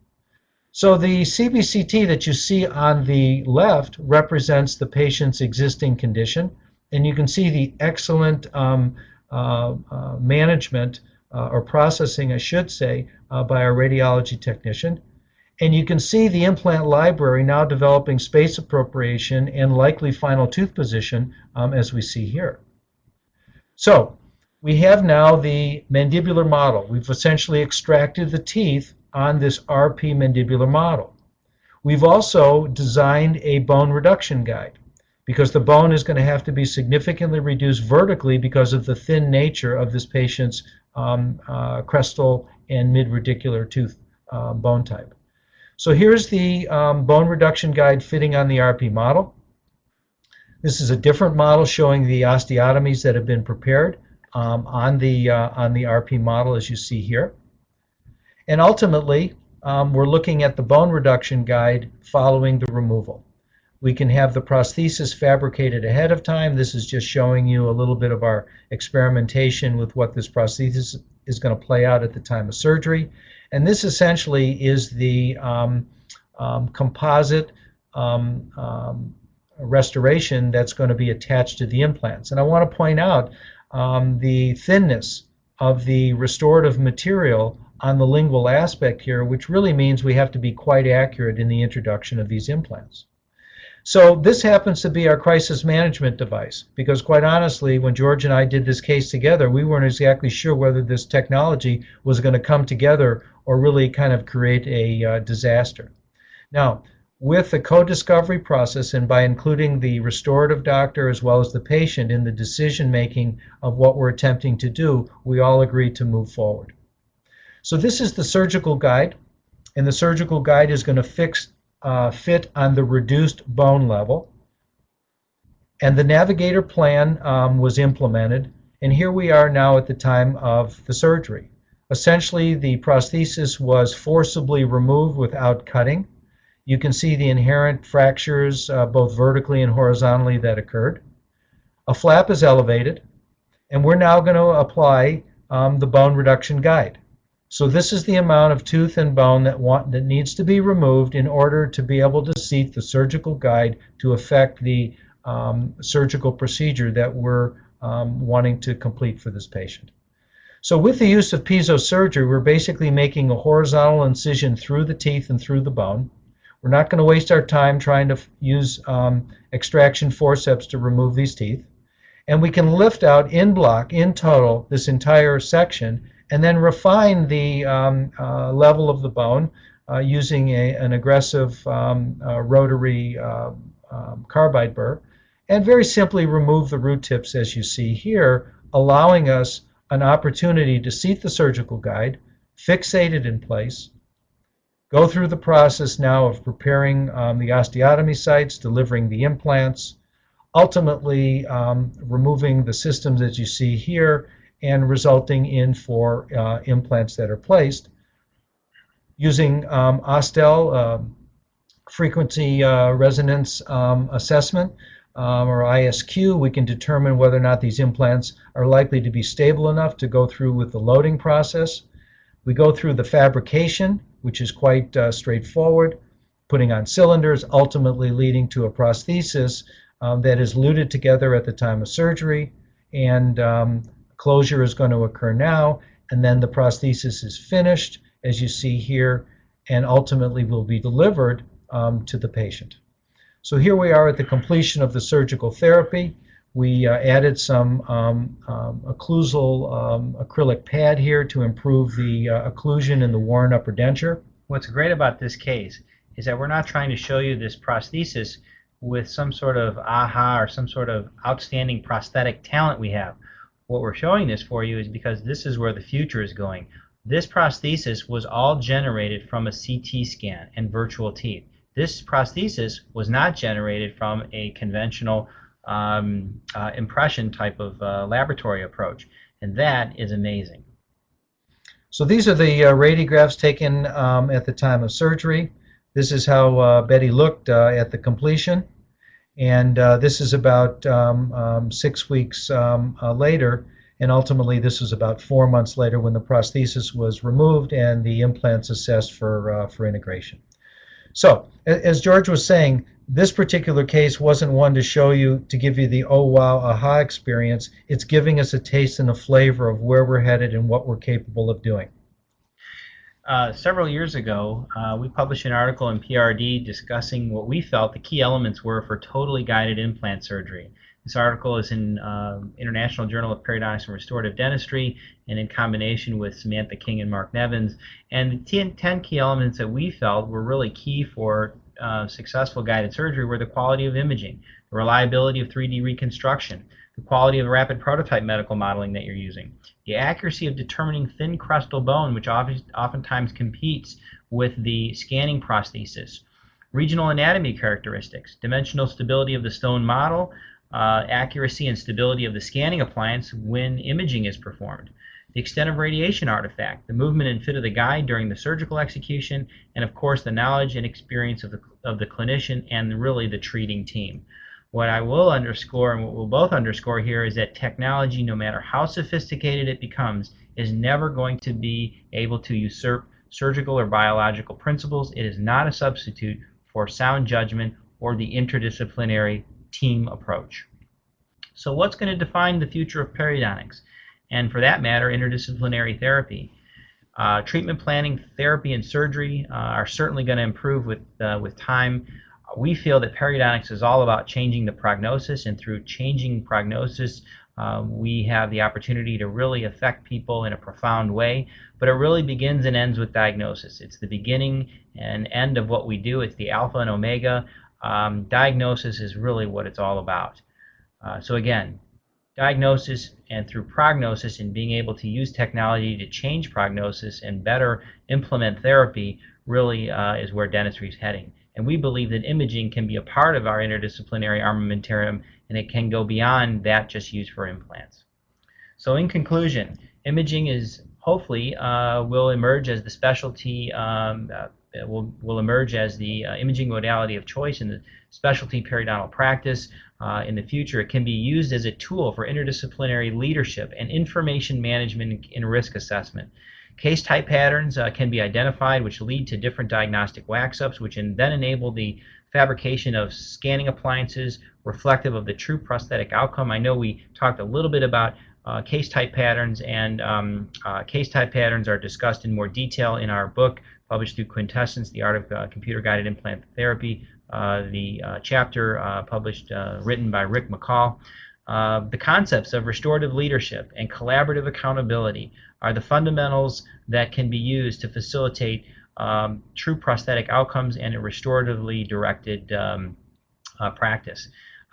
Speaker 1: So the CBCT that you see on the left represents the patient's existing condition, and you can see the excellent management or processing, I should say, by our radiology technician. And you can see the implant library now developing space appropriation and likely final tooth position as we see here. So we have now the mandibular model. We've essentially extracted the teeth on this RP mandibular model. We've also designed a bone reduction guide, because the bone is going to have to be significantly reduced vertically because of the thin nature of this patient's crestal and mid-radicular tooth bone type. So here's the bone reduction guide fitting on the RP model. This is a different model showing the osteotomies that have been prepared on the RP model, as you see here. And ultimately, we're looking at the bone reduction guide following the removal. We can have the prosthesis fabricated ahead of time. This is just showing you a little bit of our experimentation with what this prosthesis is going to play out at the time of surgery. And this essentially is the composite restoration that's going to be attached to the implants. And I want to point out the thinness of the restorative material on the lingual aspect here, which really means we have to be quite accurate in the introduction of these implants. So this happens to be our crisis management device, because quite honestly, when George and I did this case together, we weren't exactly sure whether this technology was going to come together or really kind of create a disaster. Now, with the co-discovery process and by including the restorative doctor as well as the patient in the decision-making of what we're attempting to do, we all agreed to move forward. So this is the surgical guide, and the surgical guide is going to fit on the reduced bone level. And the navigator plan was implemented, and here we are now at the time of the surgery. Essentially, the prosthesis was forcibly removed without cutting. You can see the inherent fractures both vertically and horizontally that occurred. A flap is elevated. And we're now going to apply the bone reduction guide. So this is the amount of tooth and bone that needs to be removed in order to be able to seat the surgical guide to affect the surgical procedure that we're wanting to complete for this patient. So with the use of piezo surgery, we're basically making a horizontal incision through the teeth and through the bone. We're not going to waste our time trying to use extraction forceps to remove these teeth. And we can lift out in block, in total, this entire section, and then refine the level of the bone using an aggressive rotary carbide burr, and very simply remove the root tips as you see here, allowing us an opportunity to seat the surgical guide, fixate it in place, go through the process now of preparing the osteotomy sites, delivering the implants, ultimately removing the systems as you see here, and resulting in 4 implants that are placed. Using Ostel, frequency resonance assessment, or ISQ, we can determine whether or not these implants are likely to be stable enough to go through with the loading process. We go through the fabrication, which is quite straightforward, putting on cylinders, ultimately leading to a prosthesis that is luted together at the time of surgery, and closure is going to occur now, and then the prosthesis is finished, as you see here, and ultimately will be delivered to the patient. So here we are at the completion of the surgical therapy. We added some occlusal acrylic pad here to improve the occlusion in the worn upper denture.
Speaker 2: What's great about this case is that we're not trying to show you this prosthesis with some sort of aha or some sort of outstanding prosthetic talent we have. What we're showing this for you is because this is where the future is going. This prosthesis was all generated from a CT scan and virtual teeth. This prosthesis was not generated from a conventional impression type of laboratory approach, and that is amazing.
Speaker 1: So these are the radiographs taken at the time of surgery. This is how Betty looked at the completion, and this is about 6 weeks later, and ultimately this was about 4 months later when the prosthesis was removed and the implants assessed for integration. So, as George was saying, this particular case wasn't one to show you, to give you the oh wow, aha experience. It's giving us a taste and a flavor of where we're headed and what we're capable of doing.
Speaker 2: Several years ago, we published an article in PRD discussing what we felt the key elements were for totally guided implant surgery. This article is in International Journal of Periodontics and Restorative Dentistry, and in combination with Samantha King and Mark Nevins. And the 10 key elements that we felt were really key for successful guided surgery were the quality of imaging, the reliability of 3D reconstruction, the quality of rapid prototype medical modeling that you're using, the accuracy of determining thin crustal bone, which oftentimes competes with the scanning prosthesis, regional anatomy characteristics, dimensional stability of the stone model, accuracy and stability of the scanning appliance when imaging is performed, the extent of radiation artifact, the movement and fit of the guide during the surgical execution, and of course the knowledge and experience of the clinician and really the treating team. What I will underscore, and what we'll both underscore here, is that technology, no matter how sophisticated it becomes, is never going to be able to usurp surgical or biological principles. It is not a substitute for sound judgment or the interdisciplinary team approach. So what's going to define the future of periodontics, and for that matter interdisciplinary therapy? Treatment planning, therapy, and surgery are certainly going to improve with time. We feel that periodontics is all about changing the prognosis, and through changing prognosis we have the opportunity to really affect people in a profound way. But it really begins and ends with diagnosis. It's the beginning and end of what we do. It's the alpha and omega. Diagnosis is really what it's all about. So again, diagnosis and through prognosis and being able to use technology to change prognosis and better implement therapy really is where dentistry is heading. And we believe that imaging can be a part of our interdisciplinary armamentarium, and it can go beyond that just used for implants. So in conclusion, imaging is hopefully will emerge as the specialty will emerge as the imaging modality of choice in the specialty periodontal practice. In the future, it can be used as a tool for interdisciplinary leadership and information management and risk assessment. Case type patterns can be identified, which lead to different diagnostic wax-ups, which then enable the fabrication of scanning appliances reflective of the true prosthetic outcome. I know we talked a little bit about case type patterns, and case type patterns are discussed in more detail in our book published through Quintessence, The Art of Computer-Guided Implant Therapy, the chapter written by Rick McCall. The concepts of restorative leadership and collaborative accountability are the fundamentals that can be used to facilitate true prosthetic outcomes and a restoratively directed practice.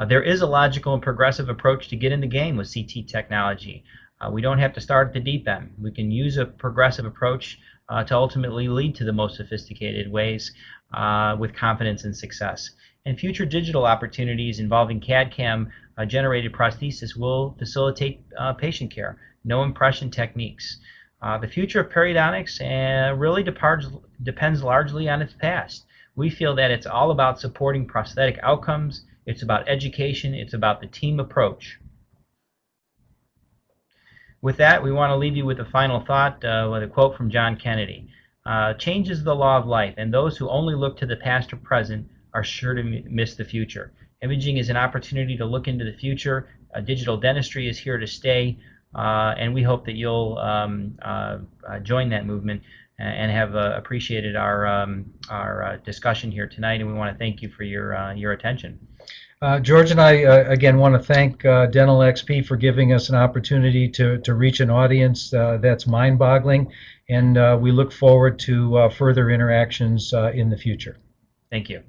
Speaker 2: There is a logical and progressive approach to get in the game with CT technology. We don't have to start at the deep end. We can use a progressive approach to ultimately lead to the most sophisticated ways with confidence and success. And future digital opportunities involving CAD/CAM generated prosthesis will facilitate patient care. No impression techniques. The future of periodontics really depends largely on its past. We feel that it's all about supporting prosthetic outcomes. It's about education. It's about the team approach. With that, we want to leave you with a final thought with a quote from John Kennedy. Change is the law of life, and those who only look to the past or present are sure to miss the future. Imaging is an opportunity to look into the future. Digital dentistry is here to stay, and we hope that you'll join that movement and have appreciated our discussion here tonight, and we want to thank you for your attention.
Speaker 1: George and I, again, want to thank Dental XP for giving us an opportunity to reach an audience that's mind-boggling, and we look forward to further interactions in the future.
Speaker 2: Thank you.